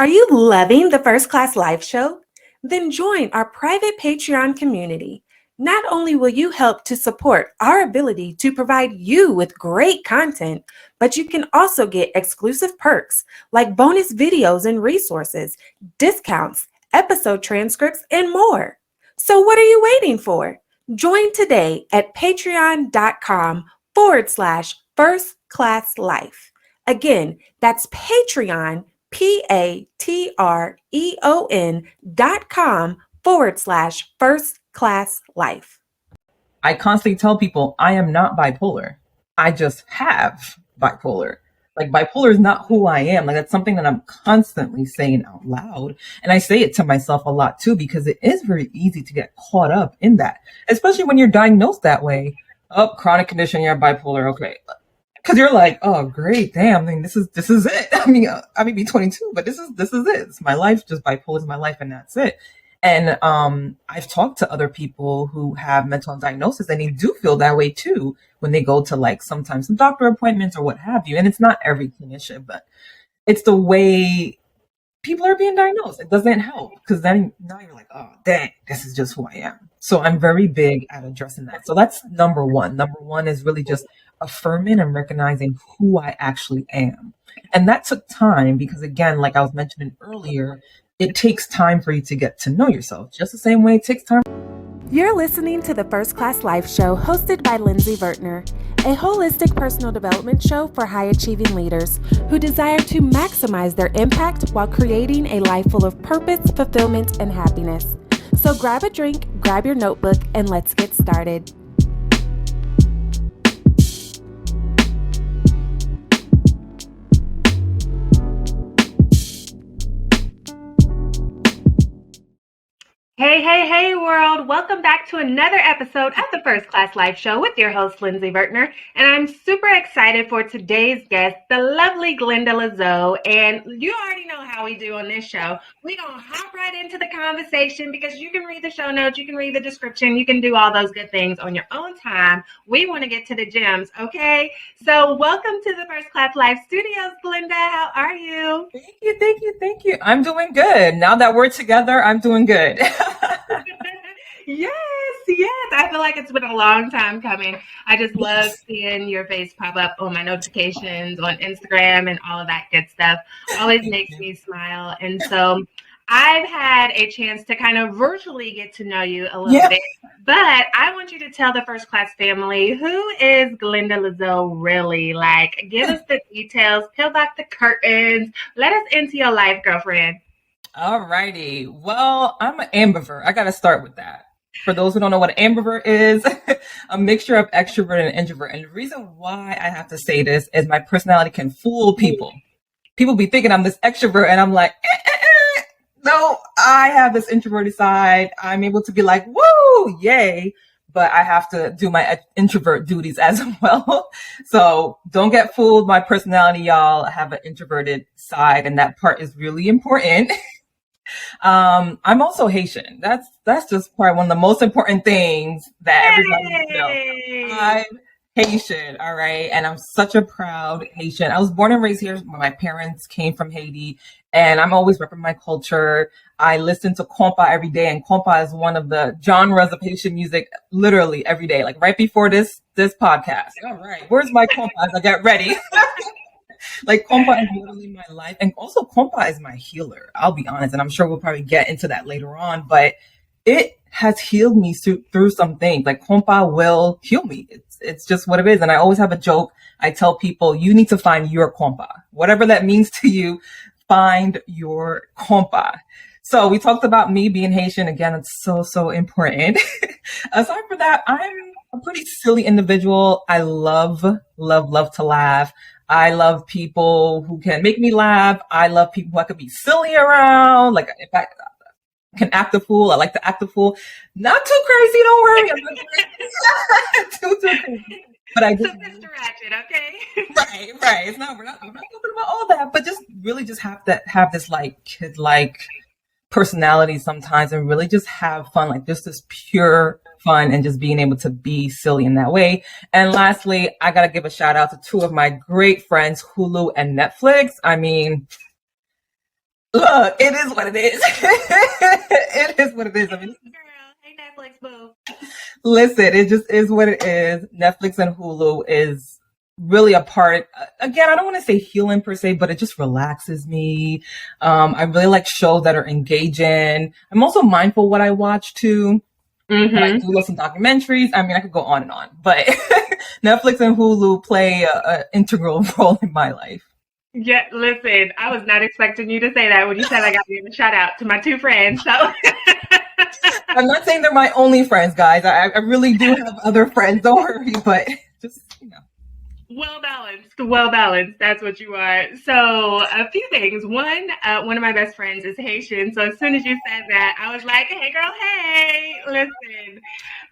Are you loving the First Class Live show? Then join our private Patreon community. Not only will you help to support our ability to provide you with great content, but you can also get exclusive perks like bonus videos and resources, discounts, episode transcripts, and more. So what are you waiting for? Join today at patreon.com/First Class Life. Again, that's Patreon, patreon.com/First Class Life. I constantly tell people I am not bipolar. I just have bipolar. Like, bipolar is not who I am. Like, that's something that I'm constantly saying out loud. And I say it to myself a lot too, because it is very easy to get caught up in that, especially when you're diagnosed that way. Oh, chronic condition, you're bipolar. Okay. Because you're like, oh, great, damn. I mean, this is it. I mean, I may be 22, but this is it. It's my life. Just bipolar is my life, and that's it. And I've talked to other people who have mental health diagnosis, and they do feel that way too when they go to, like, sometimes some doctor appointments or what have you. And it's not every clinician, but it's the way people are being diagnosed. It doesn't help, because then now you're like, oh, dang, this is just who I am. So I'm very big at addressing that. So that's number one. Number one is really just affirming and recognizing who I actually am. And that took time because, again, like I was mentioning earlier, it takes time for you to get to know yourself, just the same way it takes time. You're listening to the First Class Life show hosted by Lindsey Vertner, a holistic personal development show for high-achieving leaders who desire to maximize their impact while creating a life full of purpose, fulfillment, and happiness. So grab a drink, grab your notebook, and let's get started. Hey, world. Welcome back to another episode of the First Class Life Show with your host, Lindsey Vertner. And I'm super excited for today's guest, the lovely Glenda Lezeau. And you already know how we do on this show. We're going to hop right into the conversation because you can read the show notes, you can read the description, you can do all those good things on your own time. We want to get to the gems, okay? So welcome to the First Class Life Studios, Glenda. How are you? Thank you. I'm doing good. Now that we're together, I'm doing good. Yes. I feel like it's been a long time coming. I just love seeing your face pop up on my notifications on Instagram and all of that good stuff. Always makes me smile. And so I've had a chance to kind of virtually get to know you a little bit, but I want you to tell the First Class family, who is Glenda Lezeau really? Like, give us the details, peel back the curtains, let us into your life, girlfriend. All righty. Well, I'm an ambivert. I got to start with that. For those who don't know what an ambivert is, a mixture of extrovert and introvert. And the reason why I have to say this is my personality can fool people. People be thinking I'm this extrovert, and I'm like, no, I have this introverted side. I'm able to be like, woo, yay. But I have to do my introvert duties as well. So don't get fooled. My personality, y'all, I have an introverted side, and that part is really important. I'm also Haitian. That's just probably one of the most important things that everybody needs to know. I'm Haitian, all right? And I'm such a proud Haitian. I was born and raised here. My parents came from Haiti, and I'm always repping my culture. I listen to compa every day, and compa is one of the genres of Haitian music literally every day, like right before this podcast. All right, where's my compa as I get ready? Like, compa is literally my life. And also, compa is my healer. I'll be honest. And I'm sure we'll probably get into that later on. But it has healed me through some things. Like, compa will heal me. It's just what it is. And I always have a joke. I tell people, you need to find your compa. Whatever that means to you, find your compa. So we talked about me being Haitian. Again, it's so important. Aside from that, I'm a pretty silly individual. I love to laugh. I love people who can make me laugh. I love people who I could be silly around. Like, if I can act a fool, I like to act a fool. Not too crazy, don't worry. I'm not too crazy. But I just Mr. Ratchet, okay? Right. We're not talking about all that, but just really just have this like kid-like personality sometimes, and really just have fun, like just this pure fun, and just being able to be silly in that way. And lastly, I gotta give a shout out to two of my great friends, Hulu and Netflix. I mean, Look, it is what it is. It is what it is. I mean, Girl, hey Netflix, boo. listen, it just is what it is. Netflix and Hulu is really a part. Again, I don't want to say healing per se, but it just relaxes me. I really like shows that are engaging. I'm also mindful what I watch too. But I do love some documentaries. I mean, I could go on and on, but Netflix and Hulu play an integral role in my life. Yeah, listen, I was not expecting you to say that when you said I got to give a shout out to my two friends. So I'm not saying they're my only friends, guys. I really do have other friends. Don't worry, but just, well balanced, well balanced. That's what you are. So a few things. One of my best friends is Haitian. So as soon as you said that, I was like, "Hey, girl, hey, listen."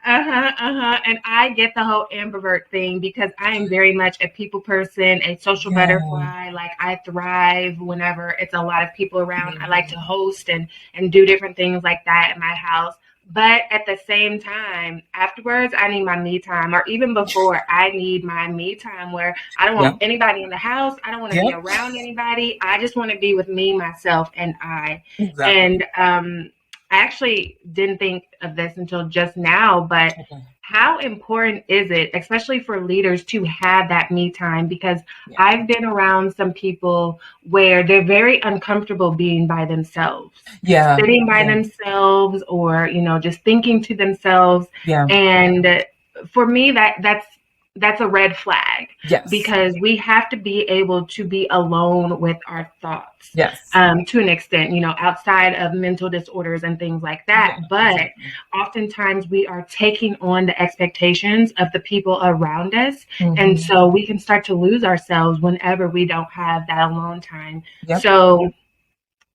And I get the whole ambivert thing because I am very much a people person, a social butterfly. Like I thrive whenever it's a lot of people around. I like to host and do different things like that in my house. But at the same time, afterwards, I need my me time, or even before, I need my me time where I don't want anybody in the house. I don't want to be around anybody. I just want to be with me, myself, and I. Exactly. And I actually didn't think of this until just now, but how important is it, especially for leaders, to have that me time? Because I've been around some people where they're very uncomfortable being by themselves, sitting by themselves, or just thinking to themselves. And for me, that's a red flag. Because we have to be able to be alone with our thoughts. To an extent, outside of mental disorders and things like that. But oftentimes we are taking on the expectations of the people around us. And so we can start to lose ourselves whenever we don't have that alone time. So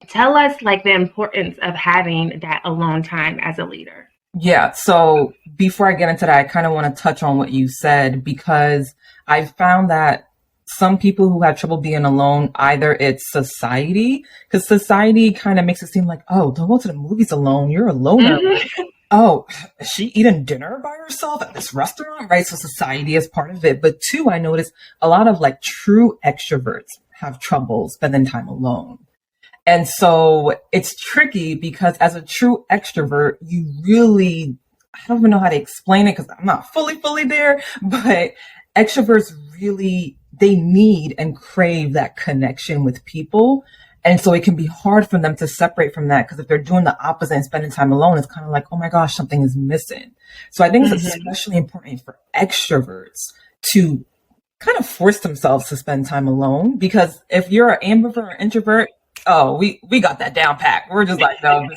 tell us like the importance of having that alone time as a leader. Yeah. So before I get into that, I kind of want to touch on what you said, because I found that some people who have trouble being alone, either it's society, because society kind of makes it seem like, oh, don't go to the movies alone. You're a loner. Oh, is she eating dinner by herself at this restaurant? Right. So society is part of it. But two, I noticed a lot of like true extroverts have trouble spending time alone. And so it's tricky because as a true extrovert, you really, I don't even know how to explain it because I'm not fully there, but extroverts really, they need and crave that connection with people. And so it can be hard for them to separate from that, because if they're doing the opposite and spending time alone, it's kind of like, oh my gosh, something is missing. So I think it's especially important for extroverts to kind of force themselves to spend time alone, because if you're an ambivert or introvert, oh, we got that down pat. We're just like, no,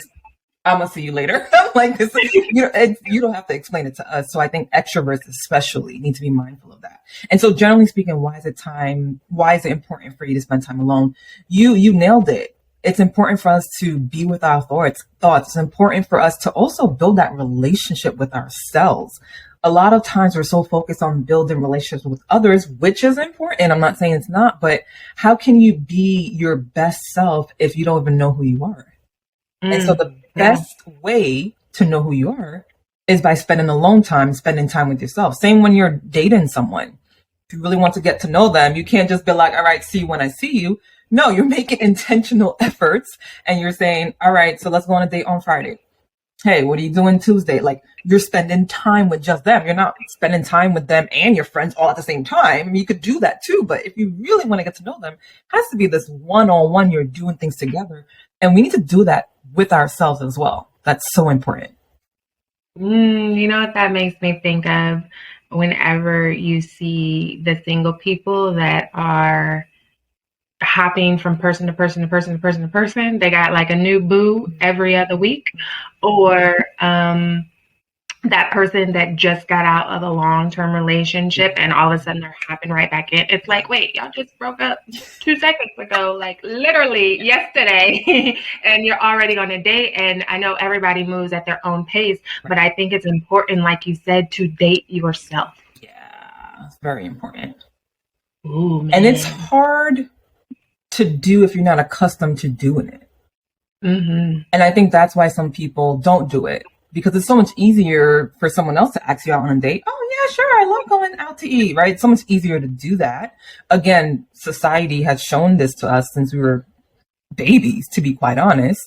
I'm gonna see you later. Like this, you don't have to explain it to us. So I think extroverts especially need to be mindful of that. And so generally speaking, why is it important for you to spend time alone? You nailed it. It's important for us to be with our thoughts. It's important for us to also build that relationship with ourselves. A lot of times we're so focused on building relationships with others, which is important. I'm not saying it's not, but how can you be your best self if you don't even know who you are? And so the best way to know who you are is by spending alone time, spending time with yourself. Same when you're dating someone. If you really want to get to know them, you can't just be like, all right, see you when I see you. No, you're making intentional efforts and you're saying, all right, so let's go on a date on Friday. Hey, what are you doing Tuesday? Like, you're spending time with just them. You're not spending time with them and your friends all at the same time. I mean, you could do that too, but if you really want to get to know them, it has to be this one-on-one, you're doing things together. And we need to do that with ourselves as well. That's so important. You know what that makes me think of? Whenever you see the single people that are hopping from person to person to person to person to person, they got like a new boo every other week, or that person that just got out of a long-term relationship and all of a sudden they're hopping right back in. It's like, wait, y'all just broke up 2 seconds ago, like literally yesterday, and you're already on a date. And I know everybody moves at their own pace, but I think it's important, like you said, to date yourself. Yeah, it's very important. Ooh, man. And it's hard to do if you're not accustomed to doing it. And I think that's why some people don't do it, because it's so much easier for someone else to ask you out on a date. Oh yeah, sure, I love going out to eat, right? It's so much easier to do that. Again, society has shown this to us since we were babies, to be quite honest.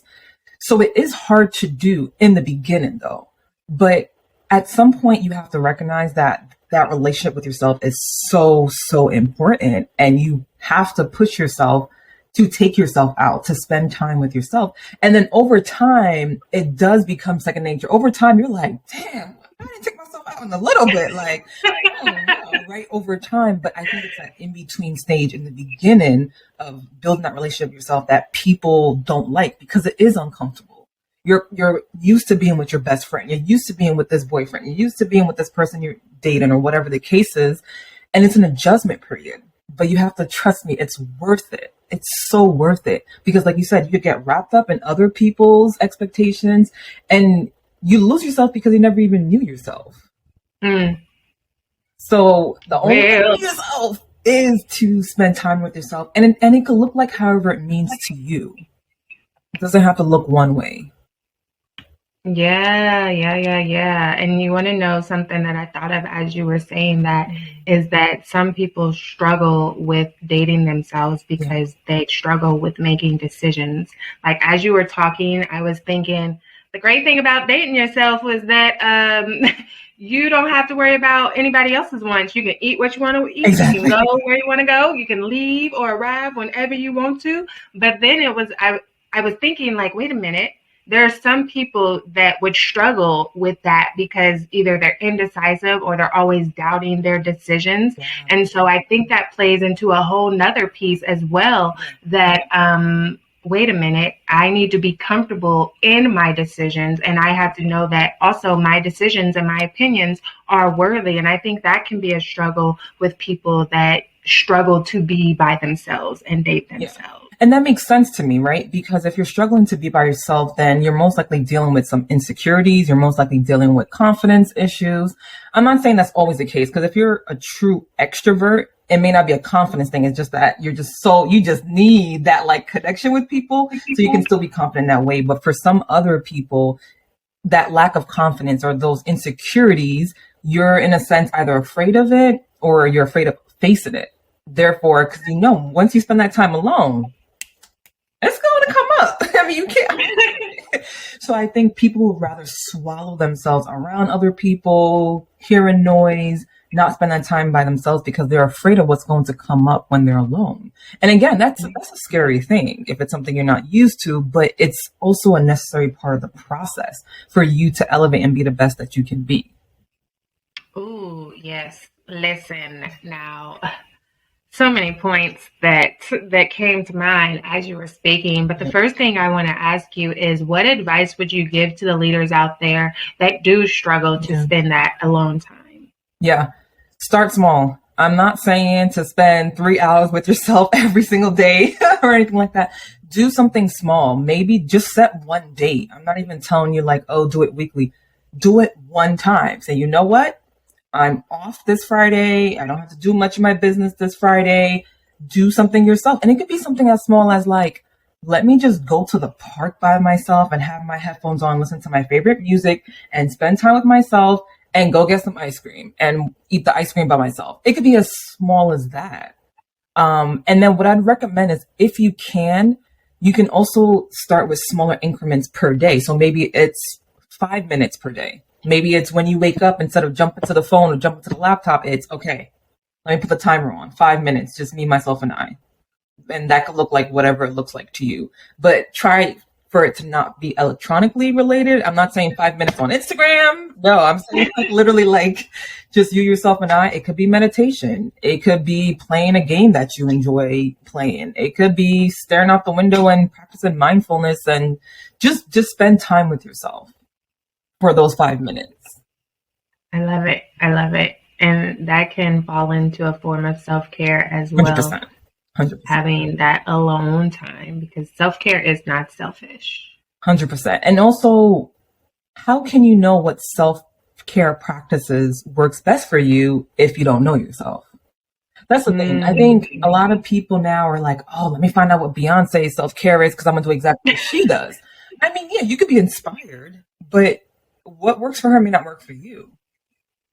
So it is hard to do in the beginning though. But at some point you have to recognize that that relationship with yourself is so, so important. And you have to push yourself to take yourself out, to spend time with yourself. And then over time, it does become second nature. Over time, you're like, damn, I didn't take myself out in a little bit. Like, oh, no, right? Over time. But I think it's that in between stage in the beginning of building that relationship with yourself that people don't like because it is uncomfortable. You're used to being with your best friend. You're used to being with this boyfriend. You're used to being with this person you're dating or whatever the case is. And it's an adjustment period. But you have to trust me, it's worth it. It's so worth it. Because like you said, you could get wrapped up in other people's expectations and you lose yourself because you never even knew yourself. Mm. So the only way to know yourself is to spend time with yourself. And it could look like however it means to you. It doesn't have to look one way. Yeah. And you want to know something that I thought of as you were saying that is that some people struggle with dating themselves because they struggle with making decisions. Like as you were talking, I was thinking the great thing about dating yourself was that you don't have to worry about anybody else's wants. You can eat what you want to eat. Exactly. You can go where you want to go. You can leave or arrive whenever you want to. But then I was thinking like, wait a minute. There are some people that would struggle with that because either they're indecisive or they're always doubting their decisions. Yeah. And so I think that plays into a whole nother piece as well that, wait a minute, I need to be comfortable in my decisions. And I have to know that also my decisions and my opinions are worthy. And I think that can be a struggle with people that struggle to be by themselves and date themselves. Yeah. And that makes sense to me, right? Because if you're struggling to be by yourself, then you're most likely dealing with some insecurities. You're most likely dealing with confidence issues. I'm not saying that's always the case, because if you're a true extrovert, it may not be a confidence thing. It's just that you just need that like connection with people so you can still be confident that way. But for some other people, that lack of confidence or those insecurities, you're in a sense either afraid of it or you're afraid of facing it. Therefore, because once you spend that time alone, it's going to come up. I mean, you can't. So I think people would rather swallow themselves around other people, hearing noise, not spend that time by themselves because they're afraid of what's going to come up when they're alone. And again, that's a scary thing if it's something you're not used to, but it's also a necessary part of the process for you to elevate and be the best that you can be. Oh, yes. Listen now. So many points that came to mind as you were speaking. But the first thing I want to ask you is, what advice would you give to the leaders out there that do struggle to spend that alone time? Yeah. Start small. I'm not saying to spend 3 hours with yourself every single day or anything like that. Do something small. Maybe just set one date. I'm not even telling you like, oh, do it weekly. Do it one time. Say, you know what? I'm off this Friday. I don't have to do much of my business this Friday. Do something yourself. And it could be something as small as like, let me just go to the park by myself and have my headphones on, listen to my favorite music and spend time with myself and go get some ice cream and eat the ice cream by myself. It could be as small as that. And then what I'd recommend is if you can also start with smaller increments per day. So maybe it's 5 minutes per day. Maybe it's when you wake up, instead of jumping to the phone or jumping to the laptop, it's okay, let me put the timer on 5 minutes, just me, myself, and I. And that could look like whatever it looks like to you. But try for it to not be electronically related. I'm not saying 5 minutes on Instagram. No, I'm saying like literally like just you, yourself, and I. It could be meditation. It could be playing a game that you enjoy playing. It could be staring out the window and practicing mindfulness and just spend time with yourself for those 5 minutes. I love it. And that can fall into a form of self-care as well. 100%. Having that alone time, because self-care is not selfish. 100%. And also, how can you know what self-care practices works best for you if you don't know yourself? That's the thing. I think a lot of people now are like, oh, let me find out what Beyonce's self-care is because I'm going to do exactly what she does. I mean, yeah, you could be inspired, but what works for her may not work for you.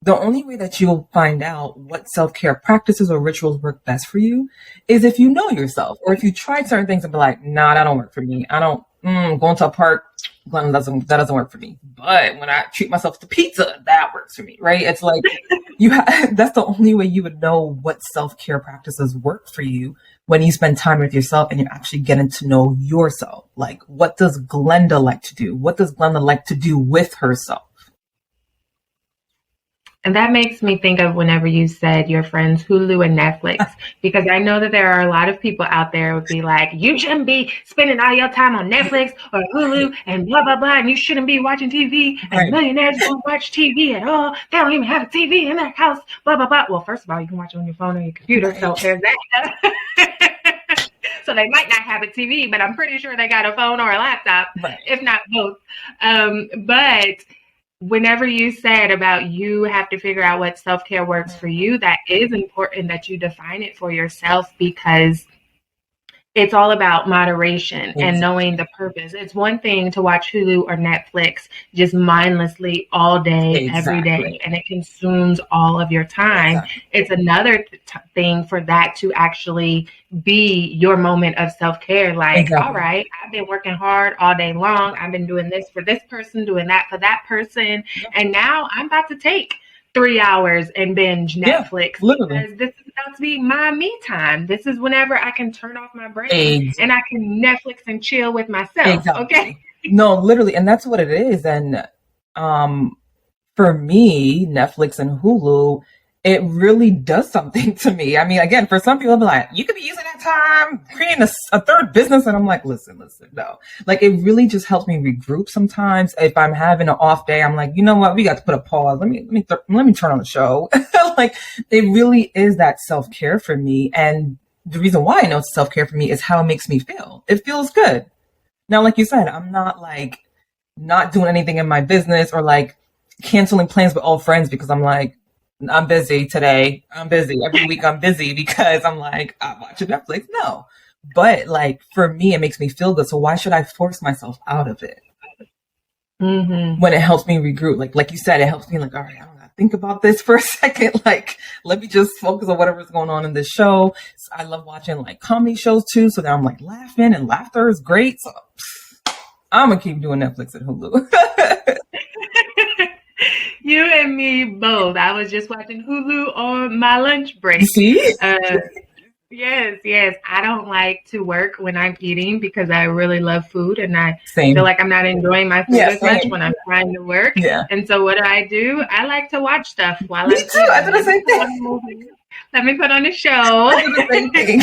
The only way that you'll find out what self-care practices or rituals work best for you is if you know yourself, or if you tried certain things and be like, nah, that don't work for me. I don't, going to a park, that doesn't work for me. But when I treat myself to pizza, that works for me, right? It's like, that's the only way you would know what self-care practices work for you, when you spend time with yourself and you're actually getting to know yourself. Like, what does Glenda like to do? What does Glenda like to do with herself? And that makes me think of whenever you said your friends Hulu and Netflix, because I know that there are a lot of people out there who would be like, you shouldn't be spending all your time on Netflix or Hulu and blah, blah, blah, and you shouldn't be watching TV, and Right. millionaires don't watch TV at all. They don't even have a TV in their house, blah, blah, blah. Well, first of all, you can watch it on your phone or your computer, Right. so there's that. So they might not have a TV, but I'm pretty sure they got a phone or a laptop, Right. if not both. But whenever you said about you have to figure out what self-care works for you, that is important that you define it for yourself, because it's all about moderation and knowing the purpose. It's one thing to watch Hulu or Netflix just mindlessly all day, every day, and it consumes all of your time. Exactly. It's another thing for that to actually be your moment of self-care. Like, all right, I've been working hard all day long. I've been doing this for this person, doing that for that person. And now I'm about to take 3 hours and binge Netflix, because this is about to be my me time. This is whenever I can turn off my brain and I can Netflix and chill with myself. Okay. No, literally. And that's what it is. And for me, Netflix and Hulu, it really does something to me. I mean, again, for some people, they'll be like, you could be using that time creating a third business. And I'm like, listen, no. Like, it really just helps me regroup sometimes. If I'm having an off day, I'm like, you know what? We got to put a pause. Let me turn on the show. Like, it really is that self-care for me. And the reason why I know it's self-care for me is how it makes me feel. It feels good. Now, like you said, I'm not like not doing anything in my business or like canceling plans with all friends because I'm like, I'm busy today. I'm busy. Every week I'm busy because I'm like, I'm watching Netflix. No. But like, for me, it makes me feel good. So why should I force myself out of it? Mm-hmm. When it helps me regroup. Like you said, it helps me like, all right, I don't gotta think about this for a second. Like, let me just focus on whatever's going on in this show. So I love watching like comedy shows too. So then I'm like laughing, and laughter is great. So I'm gonna keep doing Netflix and Hulu. You and me both. I was just watching Hulu on my lunch break. See? Yes. I don't like to work when I'm eating because I really love food, and I feel like I'm not enjoying my food as much when I'm trying to work. Yeah. And so what do? I like to watch stuff while me I'm too. I do the same thing. Let me put on a show. I do the same thing.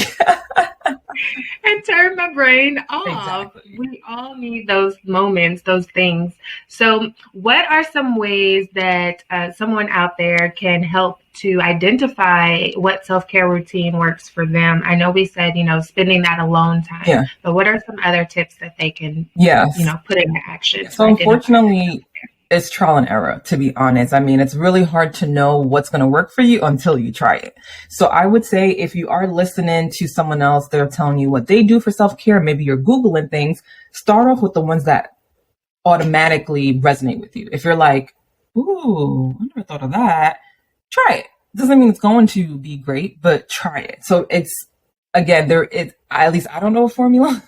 And turn my brain off. Exactly. We all need those moments, those things. So what are some ways that someone out there can help to identify what self-care routine works for them? I know we said, spending that alone time, but what are some other tips that they can, put into action? So unfortunately, it's trial and error, to be honest. I mean, it's really hard to know what's going to work for you until you try it. So I would say if you are listening to someone else, they're telling you what they do for self-care, maybe you're Googling things, start off with the ones that automatically resonate with you. If you're like, ooh, I never thought of that, try it. Doesn't mean it's going to be great, but try it. So it's, again, at least I don't know a formula.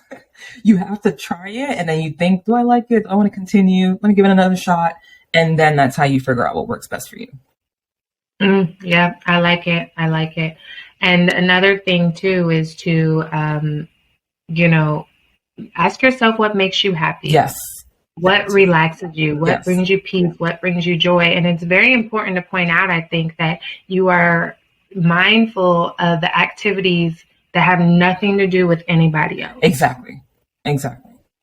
You have to try it, and then you think, do I like it? Do I want to continue? Let me give it another shot. And then that's how you figure out what works best for you. Yeah, I like it. And another thing too is to, ask yourself what makes you happy. Yes. What relaxes you? What brings you peace? What brings you joy? And it's very important to point out, I think, that you are mindful of the activities that have nothing to do with anybody else. Exactly.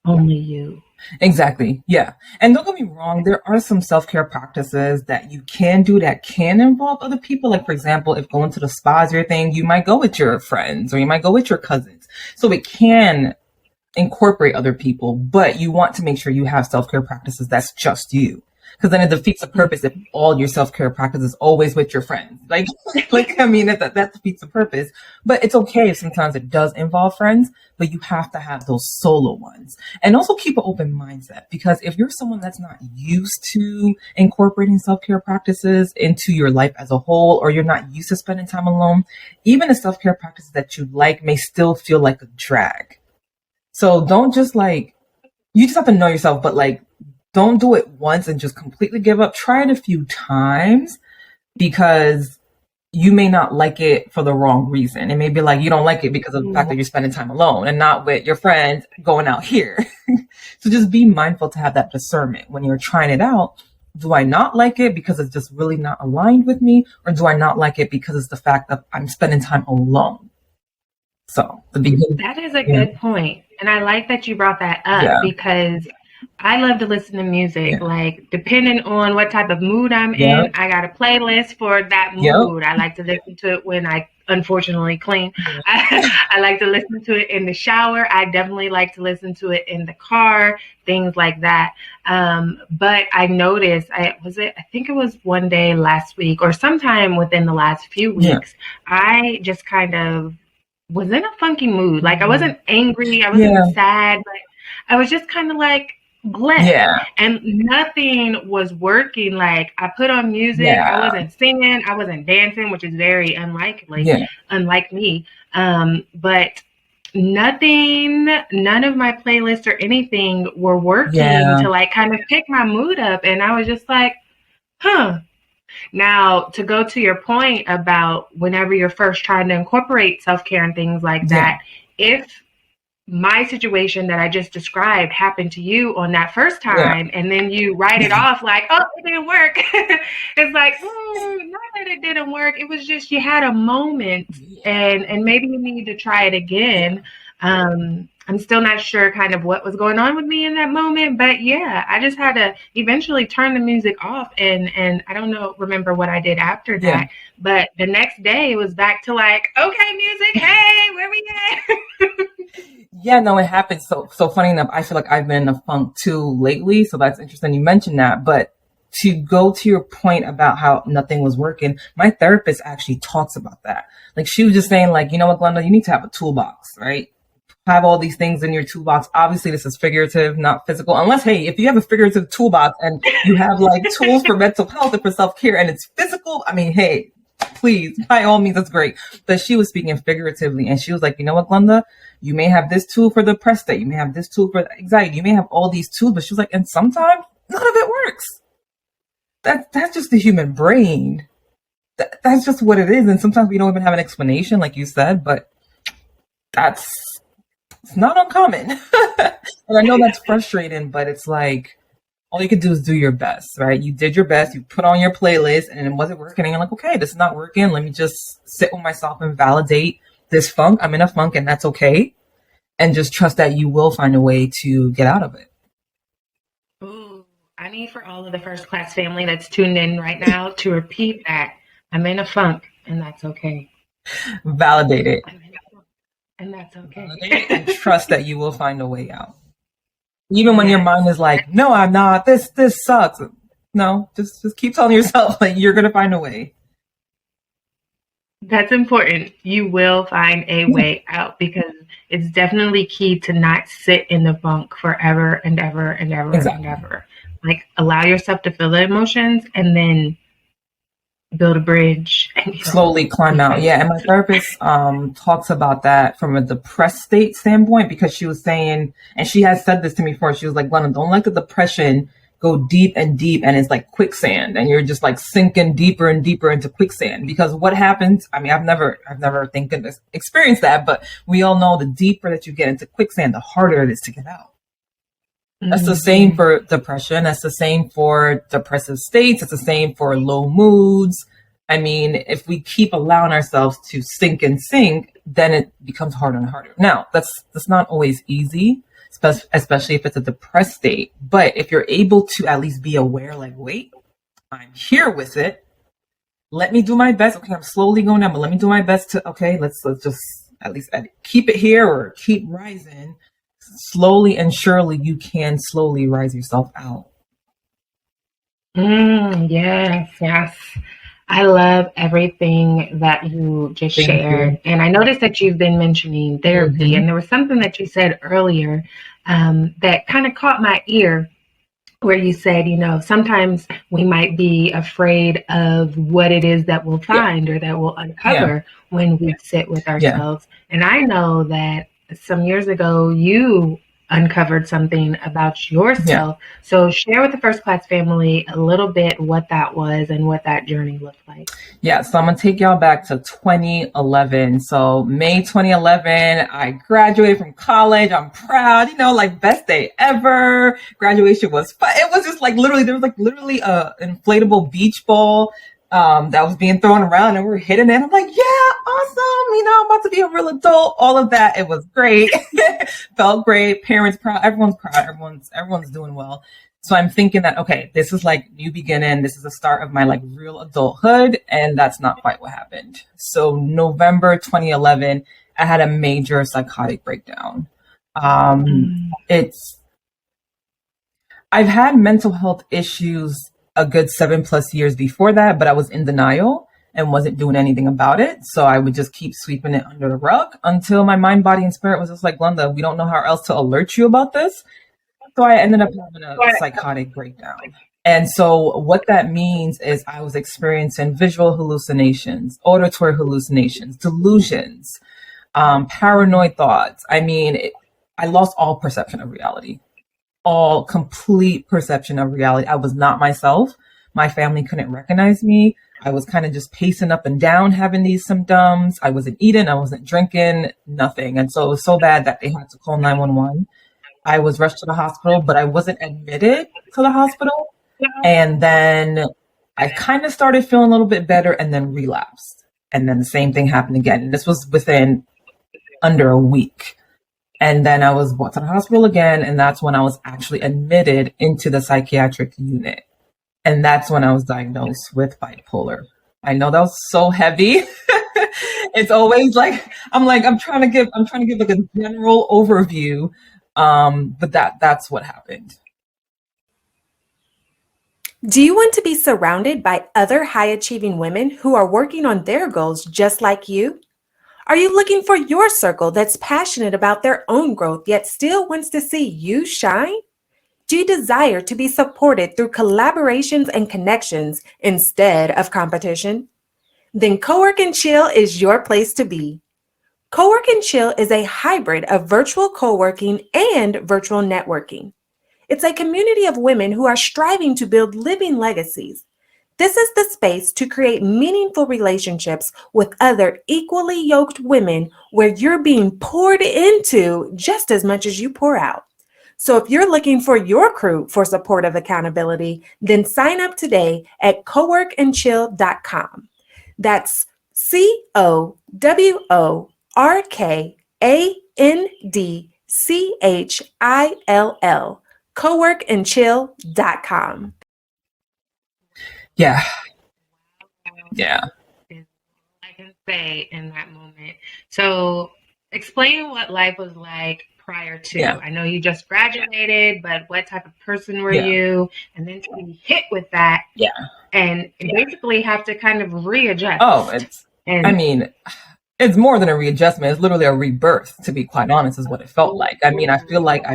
Only you. Exactly. Yeah. And don't get me wrong, there are some self-care practices that you can do that can involve other people. Like, for example, if going to the spa is your thing, you might go with your friends or you might go with your cousins. So it can incorporate other people, but you want to make sure you have self-care practices that's just you. because then it defeats the purpose if all your self-care practice is always with your friends. I mean, that defeats the purpose. But it's okay if sometimes it does involve friends, but you have to have those solo ones. And also keep an open mindset, because if you're someone that's not used to incorporating self-care practices into your life as a whole, or you're not used to spending time alone, even the self-care practices that you like may still feel like a drag. So don't just you just have to know yourself, but don't do it once and just completely give up. Try it a few times, because you may not like it for the wrong reason. It may be you don't like it because of the fact that you're spending time alone and not with your friends going out here. So just be mindful to have that discernment when you're trying it out. Do I not like it because it's just really not aligned with me? Or do I not like it because it's the fact that I'm spending time alone? So that is a good point. And I like that you brought that up, because I love to listen to music. Depending on what type of mood I'm in, I got a playlist for that mood. I like to listen to it when I unfortunately clean. I like to listen to it in the shower. I definitely like to listen to it in the car, things like that. But I noticed, I think it was one day last week or sometime within the last few weeks, I just kind of was in a funky mood. I wasn't angry, I wasn't sad, but I was just kind of blank, and nothing was working. I put on music, I wasn't singing, I wasn't dancing, which is very unlike me. But none of my playlists or anything were working to kind of pick my mood up, and I was just Now, to go to your point about whenever you're first trying to incorporate self-care and things like that, if my situation that I just described happened to you on that first time, and then you write it off oh, it didn't work. It's not that it didn't work. It was just you had a moment, and maybe you need to try it again. I'm still not sure kind of what was going on with me in that moment, but I just had to eventually turn the music off, and I don't remember what I did after that, but the next day it was back to okay, music, hey, where we at? No, it happens. So funny enough, I feel like I've been in a funk too lately, so that's interesting you mentioned that. But to go to your point about how nothing was working, my therapist actually talks about that. She was just saying you know what, Glenda, you need to have a toolbox, right? Have all these things in your toolbox. Obviously, this is figurative, not physical. Unless, hey, if you have a figurative toolbox and you have tools for mental health and for self-care and it's physical, I mean, hey, please, by all means, that's great. But she was speaking figuratively, and she was you know what, Glenda, you may have this tool for the prostate, you may have this tool for anxiety, you may have all these tools, but she was and sometimes none of it works. That's just the human brain. That's just what it is. And sometimes we don't even have an explanation, like you said, but it's not uncommon. And I know that's frustrating, but it's all you can do is do your best, right? You did your best, you put on your playlist, and it wasn't working, and you're okay, this is not working. Let me just sit with myself and validate this funk. I'm in a funk, and that's okay. And just trust that you will find a way to get out of it. Ooh, I need for all of the first class family that's tuned in right now to repeat that. I'm in a funk, and that's okay. Validate it. And that's okay. And trust that you will find a way out. Even when your mind is no, I'm not, this sucks. No, just keep telling yourself you're going to find a way. That's important. You will find a way out, because it's definitely key to not sit in the funk forever and ever and ever and ever. Allow yourself to feel the emotions and then build a bridge and slowly climb out. And my therapist talks about that from a depressed state standpoint, because she was saying, and she has said this to me before, she was Glenda, don't let the depression go deep and deep, and it's quicksand, and you're just sinking deeper and deeper into quicksand. Because what happens, I mean, I've never experienced that, but we all know the deeper that you get into quicksand, the harder it is to get out. That's the same for depression. That's the same for depressive states. It's the same for low moods. I mean, if we keep allowing ourselves to sink and sink, then it becomes harder and harder. Now, that's not always easy, especially if it's a depressed state. But if you're able to at least be aware, wait, I'm here with it. Let me do my best. Okay, I'm slowly going down, but let me do my best to, okay, let's just at least keep it here or keep rising. Slowly and surely, you can slowly rise yourself out. Yes, yes. I love everything that you just Thank you. shared. And I noticed that you've been mentioning therapy, Hmm. and there was something that you said earlier that kind of caught my ear, where you said, sometimes we might be afraid of what it is that we'll Yeah, find or that we'll yeah, uncover when we sit with yeah, ourselves. And I know that some years ago, you uncovered something about yeah. yourself. So share with the First Class family a little bit what that was and what that journey looked like. Yeah, so I'm gonna take y'all back to 2011. So May 2011, I graduated from college. I'm proud, like best day ever. Graduation was fun. It was just like literally, there was like literally a inflatable beach ball that was being thrown around, and we were hitting it. I'm like, yeah, awesome. I'm about to be a real adult. All of that. It was great. Felt great. Parents proud. Everyone's proud. Everyone's doing well. So I'm thinking that, okay, this is like new beginning. This is the start of my like real adulthood. And that's not quite what happened. So November 2011, I had a major psychotic breakdown. Um, Mm. it's, I've had mental health issues a good 7+ years before that, but I was in denial and wasn't doing anything about it. So I would just keep sweeping it under the rug until my mind, body, and spirit was just like, Glenda, we don't know how else to alert you about this. So I ended up having a psychotic breakdown. And so what that means is I was experiencing visual hallucinations, auditory hallucinations, delusions, paranoid thoughts. I mean, I lost all perception of reality, all complete perception of reality. I was not myself. My family couldn't recognize me. I was kind of just pacing up and down, having these symptoms. I wasn't eating, I wasn't drinking, nothing. And so it was so bad that they had to call 911. I was rushed to the hospital, but I wasn't admitted to the hospital. And then I kind of started feeling a little bit better and then relapsed. And then the same thing happened again. And this was within under a week. And then I was brought to the hospital again. And that's when I was actually admitted into the psychiatric unit. And that's when I was diagnosed with bipolar. I know that was so heavy. It's always I'm trying to give like a general overview. But that's what happened. Do you want to be surrounded by other high achieving women who are working on their goals just like you? Are you looking for your circle that's passionate about their own growth yet still wants to see you shine? Do you desire to be supported through collaborations and connections instead of competition? Then Cowork and Chill is your place to be. Cowork and Chill is a hybrid of virtual co-working and virtual networking. It's a community of women who are striving to build living legacies. This is the space to create meaningful relationships with other equally yoked women where you're being poured into just as much as you pour out. So if you're looking for your crew for supportive accountability, then sign up today at coworkandchill.com. That's COWORKANDCHILL, coworkandchill.com. Yeah. Yeah. Is all I can say in that moment. So, explain what life was like prior to. Yeah. I know you just graduated, but what type of person were Yeah. you? And then to be hit with that Yeah. and basically have to kind of readjust. Oh, And it's more than a readjustment. It's literally a rebirth, to be quite honest, is what it felt like. I mean, I feel like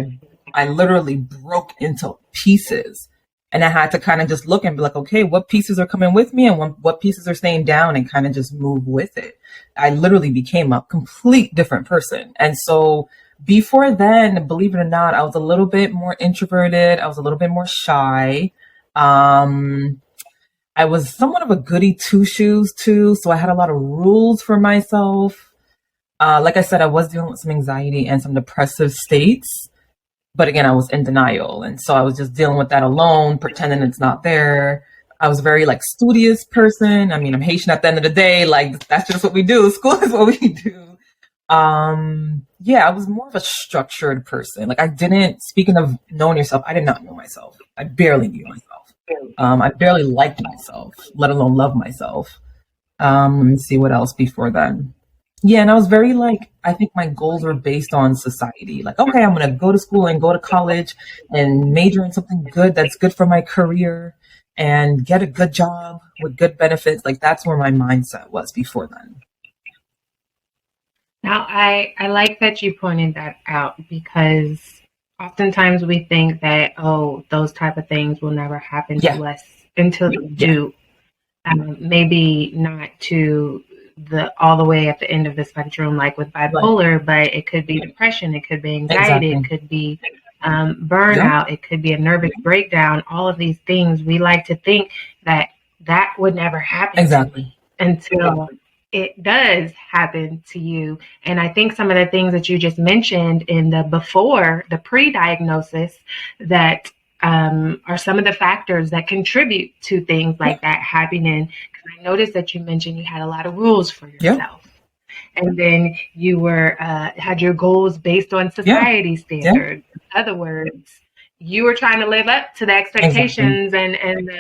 I literally broke into pieces. And I had to kind of just look and be like, okay, what pieces are coming with me and what pieces are staying down, and kind of just move with it. I literally became a complete different person. And so before then, believe it or not, I was a little bit more introverted. I was a little bit more shy. I was somewhat of a goody two shoes too. So I had a lot of rules for myself. Like I said, I was dealing with some anxiety and some depressive states. But again, I was in denial. And so I was just dealing with that alone, pretending it's not there. I was a very like studious person. I mean, I'm Haitian at the end of the day. Like that's just what we do. School is what we do. Yeah, I was more of a structured person. Like I didn't, speaking of knowing yourself, I did not know myself. I barely knew myself. I barely liked myself, let alone love myself. Let me see what else before then. Yeah, and I was very like, I think my goals were based on society. Like, okay, I'm going to go to school and go to college and major in something good that's good for my career. and get a good job with good benefits. Like that's where my mindset was before then. Now, I like that you pointed that out, because oftentimes we think that, oh, those type of things will never happen to us until they do. Maybe not to the all the way at the end of the spectrum, like with bipolar, but it could be depression, it could be anxiety, it could be burnout, it could be a nervous breakdown. All of these things, we like to think that that would never happen to me until it does happen to you. And I think some of the things that you just mentioned in the pre-diagnosis, that are some of the factors that contribute to things like that happening. Because I noticed that you mentioned you had a lot of rules for yourself. And then you were had your goals based on society standards. In other words, you were trying to live up to the expectations and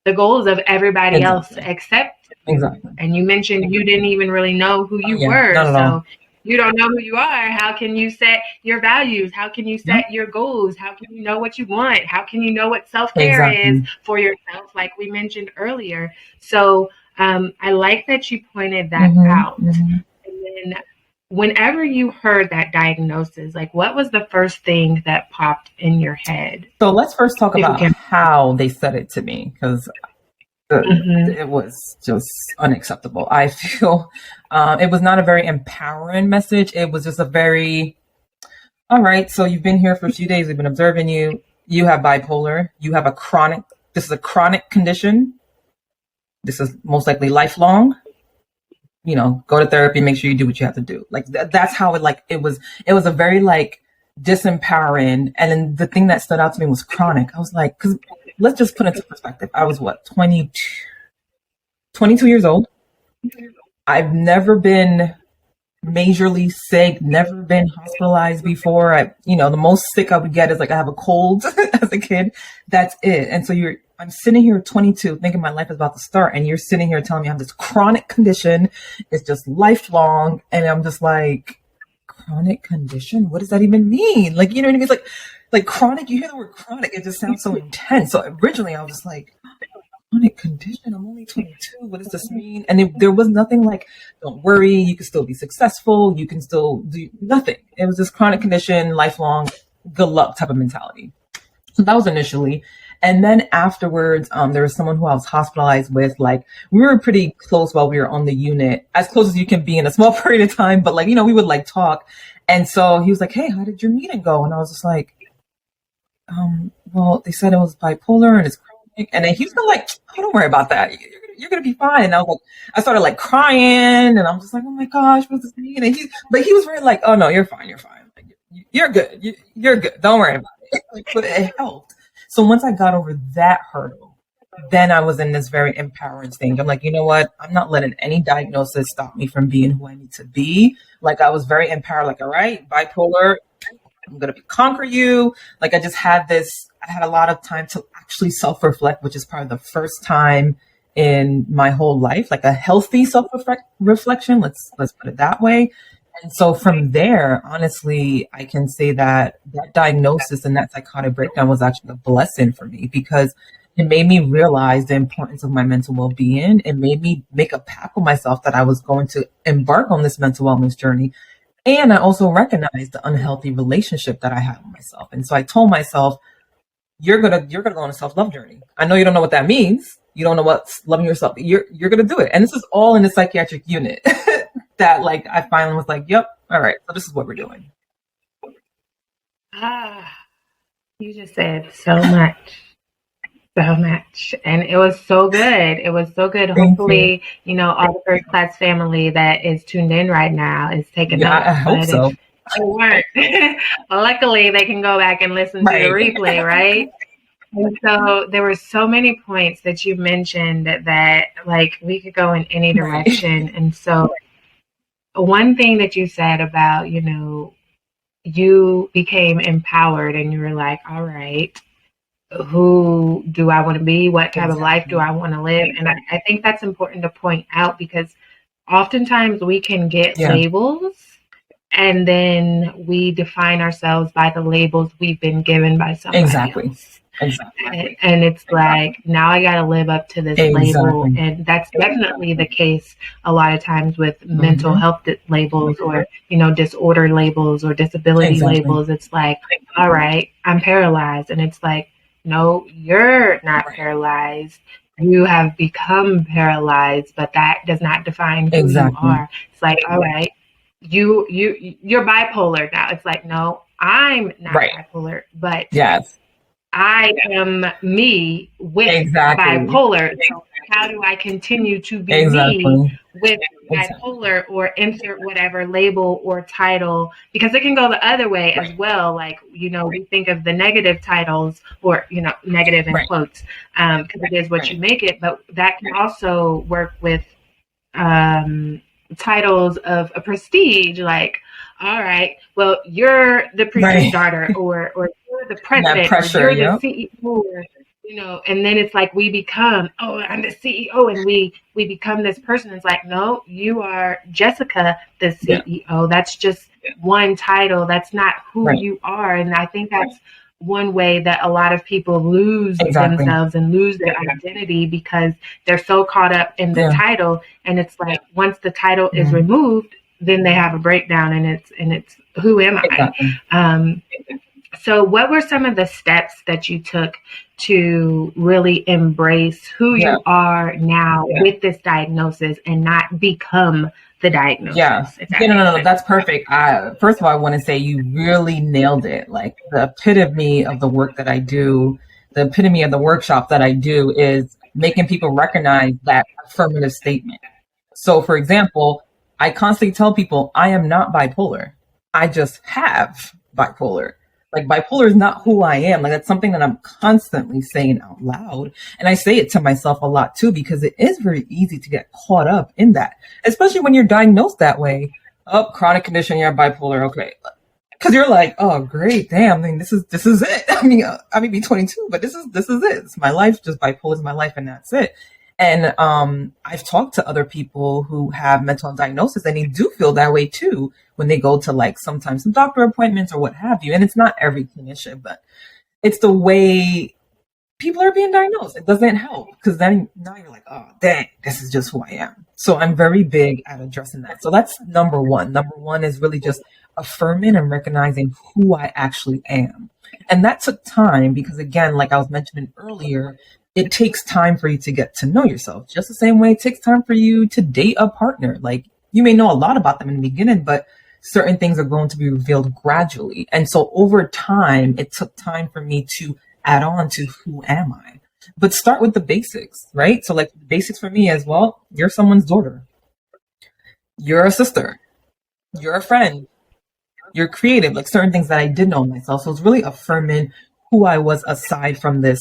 the goals of everybody else except you. And you mentioned you didn't even really know who you were. So you don't know who you are. How can you set your values? How can you set your goals? How can you know what you want? How can you know what self-care is for yourself, like we mentioned earlier? So I like that you pointed that out. And then whenever you heard that diagnosis, like what was the first thing that popped in your head? So let's first talk about how they said it to me, because it was just unacceptable. I feel it was not a very empowering message. It was just a very, all right, so you've been here for a few days. We've been observing you. You have bipolar. You have this is a chronic condition. This is most likely lifelong. You know, go to therapy, make sure you do what you have to do. Like that's how it was a very like disempowering. And then the thing that stood out to me was chronic. I was like, because let's just put it into perspective. I was 22 years old. I've never been majorly sick, never been hospitalized before. The most sick I would get is like I have a cold as a kid. That's it. And so I'm sitting here at 22 thinking my life is about to start, and you're sitting here telling me I have this chronic condition. It's just lifelong. And I'm just like, chronic condition? What does that even mean? Like, you know what I mean? It's like chronic, you hear the word chronic, it just sounds so intense. So originally I was just like, chronic condition, I'm only 22, what does this mean? And there was nothing like, don't worry, you can still be successful, you can still do nothing. It was this chronic condition, lifelong, good luck type of mentality. So that was initially. And then afterwards, there was someone who I was hospitalized with. Like, we were pretty close while we were on the unit, as close as you can be in a small period of time. But like, we would like talk. And so he was like, hey, how did your meeting go? And I was just like, well, they said it was bipolar and it's chronic. And then he was like, oh, don't worry about that. You're going to be fine. And I was like, I started like crying, and I'm just like, oh my gosh, what's this mean? And he was very like, oh no, you're fine. Like, you're good. You're good. Don't worry about it. Like, but it helped. So once I got over that hurdle, then I was in this very empowering stage. I'm like, you know what? I'm not letting any diagnosis stop me from being who I need to be. Like, I was very empowered. Like, all right, bipolar, I'm going to conquer you. Like, I had a lot of time to actually self-reflect, which is probably the first time in my whole life, like a healthy self-reflection. Let's put it that way. And so from there, honestly, I can say that diagnosis and that psychotic breakdown was actually a blessing for me, because it made me realize the importance of my mental well-being. It made me make a pact with myself that I was going to embark on this mental wellness journey. And I also recognized the unhealthy relationship that I had with myself. And so I told myself, you're gonna go on a self-love journey. I know you don't know what that means. You don't know what's loving yourself. You're gonna do it. And this is all in the psychiatric unit. That like I finally was like, yep, all right, so this is what we're doing. You just said so much, and it was so good. Hopefully, all the first class family that is tuned in right now is taking notes. I hope so. If they weren't, luckily they can go back and listen to the replay, right? And so there were so many points that you mentioned that like we could go in any direction, and so. One thing that you said about, you became empowered and you were like, all right, who do I want to be? What type of life do I want to live? And I think that's important to point out, because oftentimes we can get labels, and then we define ourselves by the labels we've been given by somebody else. Exactly. And it's like, now I got to live up to this label. Exactly. And that's definitely the case a lot of times with mental Mm-hmm. health labels, or, you know, disorder labels or disability Exactly. labels. It's like, all right, I'm paralyzed. And it's like, no, you're not Right. paralyzed. You have become paralyzed, but that does not define who you Exactly. are. It's like, all right, you're bipolar now. It's like, no, I'm not Right. bipolar, but Yes. I am me with Exactly. bipolar. So how do I continue to be me Exactly. with Exactly. bipolar, or insert whatever label or title? Because it can go the other way as well. Like, you know, we think of the negative titles, or, you know, negative in Right. quotes, because it is what you make it. But that can also work with titles of a prestige, like, all right, well, you're the preacher's Right. daughter, or you're the That president, or pressure, you're the yep. CEO, or, you know, and then it's like we become, oh, I'm the CEO, and we become this person. It's like, no, you are Jessica, the CEO. That's just one title. That's not who Right. you are. And I think that's one way that a lot of people lose Exactly. themselves and lose their identity, because they're so caught up in the title. And it's like, once the title is removed, then they have a breakdown, and it's who am I? Exactly. So what were some of the steps that you took to really embrace who you are now with this diagnosis, and not become the diagnosis? Yeah, no, that's perfect. First of all, I want to say you really nailed it. Like, the epitome of the work that I do, the epitome of the workshop that I do, is making people recognize that affirmative statement. So, for example, I constantly tell people I am not bipolar. I just have bipolar. Like, bipolar is not who I am. Like, that's something that I'm constantly saying out loud. And I say it to myself a lot too, because it is very easy to get caught up in that, especially when you're diagnosed that way. Oh, chronic condition, you're bipolar. Okay. Cause you're like, oh, great. Damn. I mean, this is it. I mean, I may be 22, but this is it. It's my life. Just bipolar is my life, and that's it. And I've talked to other people who have mental health diagnosis, and they do feel that way too when they go to, like, sometimes some doctor appointments or what have you. And it's not every clinician, but it's the way people are being diagnosed. It doesn't help, because then now you're like, oh, dang, this is just who I am. So I'm very big at addressing that. So that's number one. Number one is really just affirming and recognizing who I actually am. And that took time, because, again, like I was mentioning earlier, it takes time for you to get to know yourself, just the same way it takes time for you to date a partner. Like, you may know a lot about them in the beginning, but certain things are going to be revealed gradually. And so over time, it took time for me to add on to who am I. But start with the basics, right? So, like, the basics for me is, well, you're someone's daughter. You're a sister. You're a friend. You're creative, like certain things that I did know myself. So it's really affirming who I was aside from this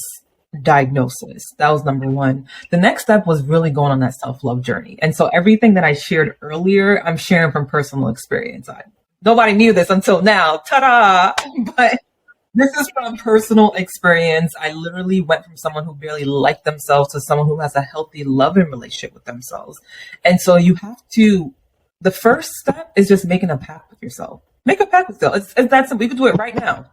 diagnosis. That was number one. The next step was really going on that self-love journey. And so everything that I shared earlier, I'm sharing from personal experience. Nobody knew this until now. Ta-da! But this is from personal experience. I literally went from someone who barely liked themselves to someone who has a healthy, loving relationship with themselves. And so you have to, the first step is just making a pact with yourself. Make a pact with yourself. It's that simple. You can do it right now.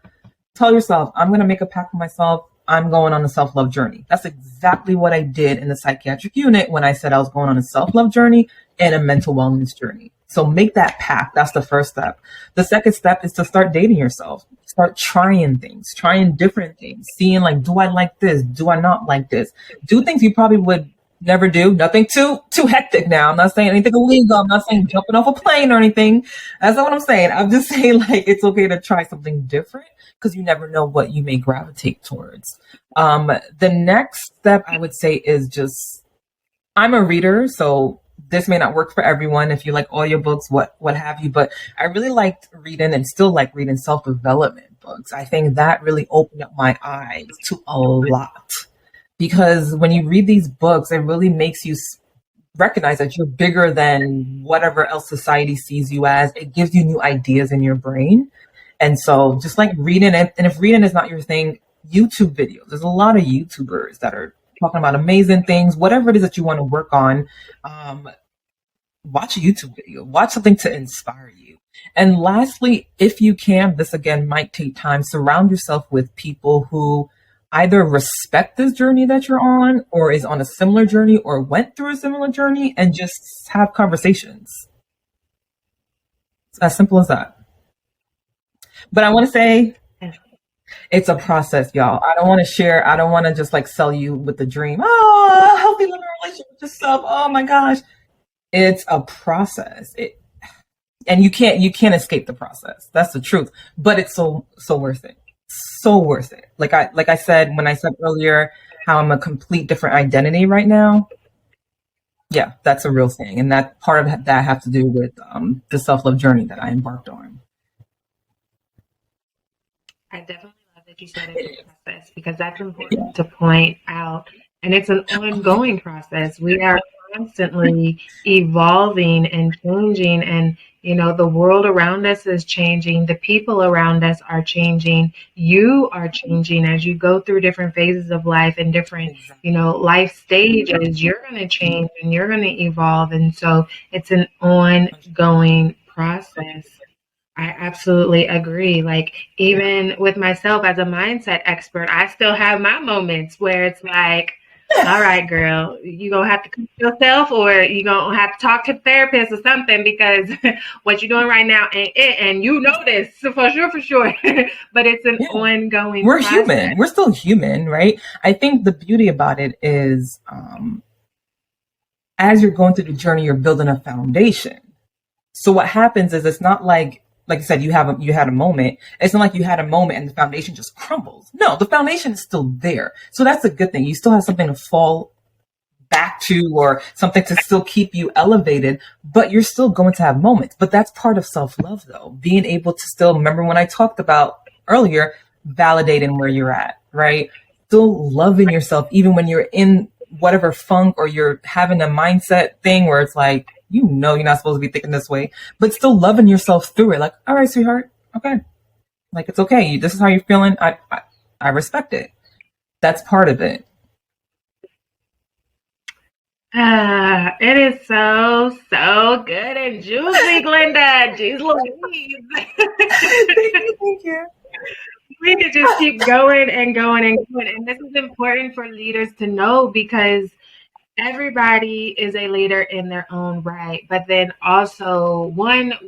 Tell yourself, I'm going to make a pact with myself. I'm going on a self-love journey. That's exactly what I did in the psychiatric unit when I said I was going on a self-love journey and a mental wellness journey. So make that pact. That's the first step. The second step is to start dating yourself. Start trying things, trying different things, seeing, like, do I like this? Do I not like this? Do things you probably would never do. Nothing too hectic now. I'm not saying anything illegal. I'm not saying jumping off a plane or anything. That's not what I'm saying. I'm just saying, like, it's okay to try something different, because you never know what you may gravitate towards. The next step I would say is just, I'm a reader, so this may not work for everyone if you like audiobooks, what have you, but I really liked reading and still like reading self-development books. I think that really opened up my eyes to a lot, because when you read these books, it really makes you recognize that you're bigger than whatever else society sees you as. It gives you new ideas in your brain. And so just like reading it, and if reading is not your thing, YouTube videos. There's a lot of YouTubers that are talking about amazing things, whatever it is that you want to work on. Watch a YouTube video, watch something to inspire you. And lastly, if you can, this again might take time, surround yourself with people who either respect this journey that you're on, or is on a similar journey, or went through a similar journey, and just have conversations. It's as simple as that. But I want to say it's a process, y'all. I don't want to just like sell you with the dream. Oh, healthy living relationship with yourself. Oh my gosh. It's a process. And you can't escape the process. That's the truth. But it's so worth it. So worth it. Like I said when I said earlier how I'm a complete different identity right now. Yeah, that's a real thing. And that part of that have to do with the self-love journey that I embarked on. I definitely love that you said it's a process, because that's important to point out. And it's an ongoing process. We are constantly evolving and changing, and the world around us is changing. The people around us are changing. You are changing as you go through different phases of life and different, life stages. You're going to change and you're going to evolve. And so it's an ongoing process. I absolutely agree. Like, even with myself as a mindset expert, I still have my moments where it's like, all right, girl, you're going to have to cook yourself, or you're going to have to talk to a therapist or something, because what you're doing right now ain't it. And you know this for sure. But it's an ongoing We're process. human. We're still human, right? I think the beauty about it is as you're going through the journey, you're building a foundation. So what happens is, it's not like you said, you had a moment. It's not like you had a moment and the foundation just crumbles. No, the foundation is still there. So that's a good thing. You still have something to fall back to, or something to still keep you elevated, but you're still going to have moments. But that's part of self-love, though. Being able to still, remember when I talked about earlier, validating where you're at, right? Still loving yourself, even when you're in whatever funk, or you're having a mindset thing where it's like, you're not supposed to be thinking this way, but still loving yourself through it. Like, all right, sweetheart. Okay. Like, it's okay. This is how you're feeling. I respect it. That's part of it. It is so good and juicy, Glenda. Jeez Louise. Thank you. We could just keep going and going and going. And this is important for leaders to know, because everybody is a leader in their own right. But then also,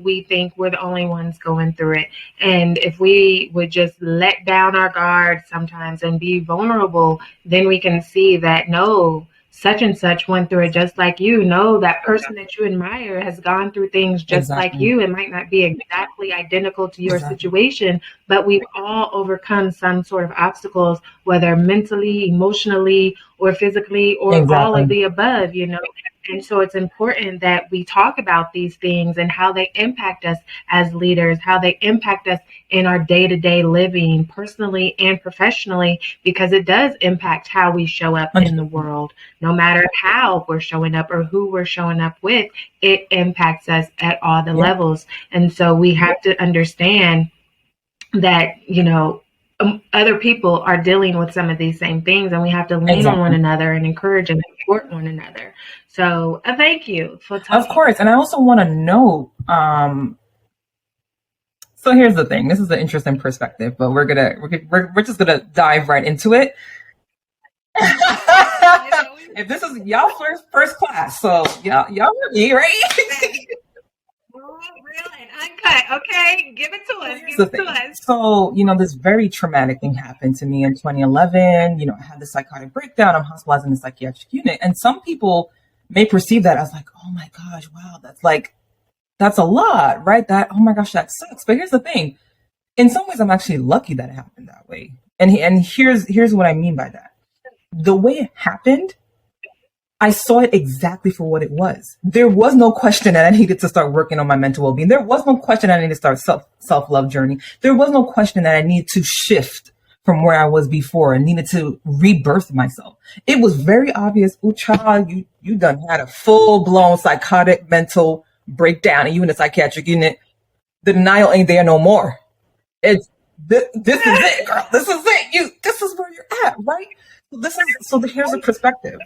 we think we're the only ones going through it. And if we would just let down our guard sometimes and be vulnerable, then we can see that, no, such and such went through it just like you. No, that person that you admire has gone through things just like you. It might not be exactly identical to your situation, but we've all overcome some sort of obstacles, whether mentally, emotionally, or physically, or all of the above, And so it's important that we talk about these things and how they impact us as leaders, how they impact us in our day-to-day living, personally and professionally, because it does impact how we show up in the world. No matter how we're showing up or who we're showing up with, it impacts us at all the levels. And so we have to understand that, other people are dealing with some of these same things, and we have to lean on one another and encourage and support one another. So thank you for talking. Of course. And I also want to note, so here's the thing. This is an interesting perspective, but we're just gonna dive right into it. If this is y'all first class, so y'all with me, right? Real and uncut, okay? Give it to us. So, this very traumatic thing happened to me in 2011. I had the psychotic breakdown. I'm hospitalized in the psychiatric unit. And some people may perceive that as like, oh my gosh, wow, that's a lot, right? Oh my gosh, that sucks. But here's the thing. In some ways, I'm actually lucky that it happened that way. And here's what I mean by that. The way it happened, I saw it exactly for what it was. There was no question that I needed to start working on my mental well-being. There was no question that I needed to start self-love journey. There was no question that I needed to shift from where I was before and needed to rebirth myself. It was very obvious, ooh, child, you done had a full-blown psychotic mental breakdown, and you in the psychiatric unit. The denial ain't there no more. This is it, girl. This is it. This is where you're at, right? So here's a perspective.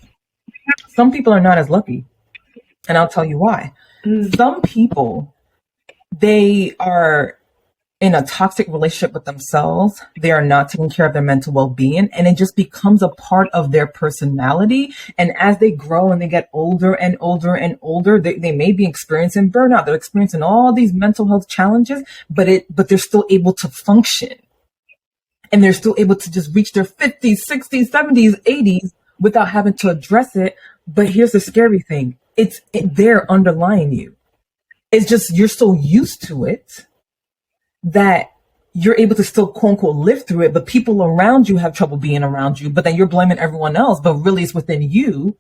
Some people are not as lucky, and I'll tell you why. Some people, they are in a toxic relationship with themselves. They are not taking care of their mental well-being, and it just becomes a part of their personality. And as they grow and they get older and older and older, they may be experiencing burnout. They're experiencing all these mental health challenges, but they're still able to function. And they're still able to just reach their 50s, 60s, 70s, 80s without having to address it. But here's the scary thing. It's there underlying you. It's just you're so used to it that you're able to still quote unquote live through it, but people around you have trouble being around you, but then you're blaming everyone else, but really it's within you.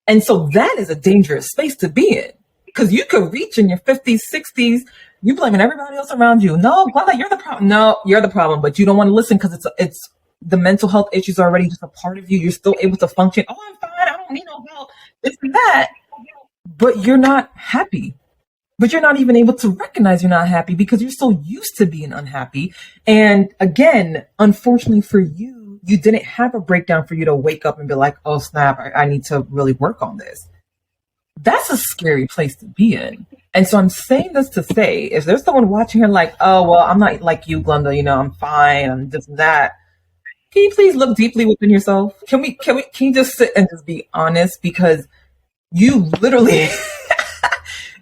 And so that is a dangerous space to be in, because you could reach in your 50s, 60s, you blaming everybody else around you. No, Glenda, you're the problem. No, you're the problem, but you don't want to listen because it's the mental health issues are already just a part of you. You're still able to function. Oh, I'm fine. I don't need no help. This and that. But you're not happy. But you're not even able to recognize you're not happy because you're so used to being unhappy. And again, unfortunately for you, you didn't have a breakdown for you to wake up and be like, oh, snap, I need to really work on this. That's a scary place to be in. And so I'm saying this to say, if there's someone watching here like, oh, well, I'm not like you, Glenda, I'm fine, I'm this and that. Can you please look deeply within yourself? Can you just sit and just be honest? Because you literally...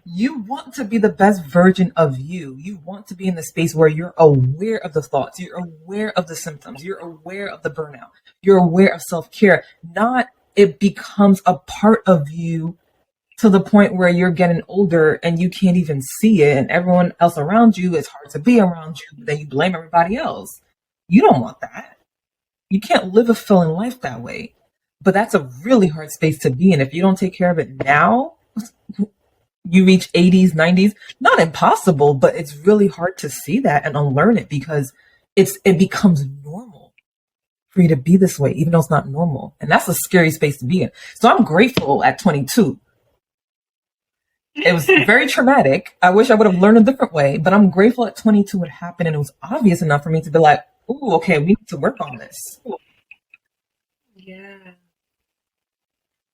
You want to be the best version of you. You want to be in the space where you're aware of the thoughts, you're aware of the symptoms, you're aware of the burnout, you're aware of self-care. Not it becomes a part of you to the point where you're getting older and you can't even see it, and everyone else around you, it's hard to be around you, then you blame everybody else. You don't want that. You can't live a fulfilling life that way. But that's a really hard space to be in. If you don't take care of it now, you reach 80s, 90s, not impossible, but it's really hard to see that and unlearn it because it becomes normal for you to be this way, even though it's not normal. And that's a scary space to be in. So I'm grateful at 22. It was very traumatic. I wish I would have learned a different way, but I'm grateful at 22 it happened and it was obvious enough for me to be like, ooh, okay, we need to work on this. Yeah.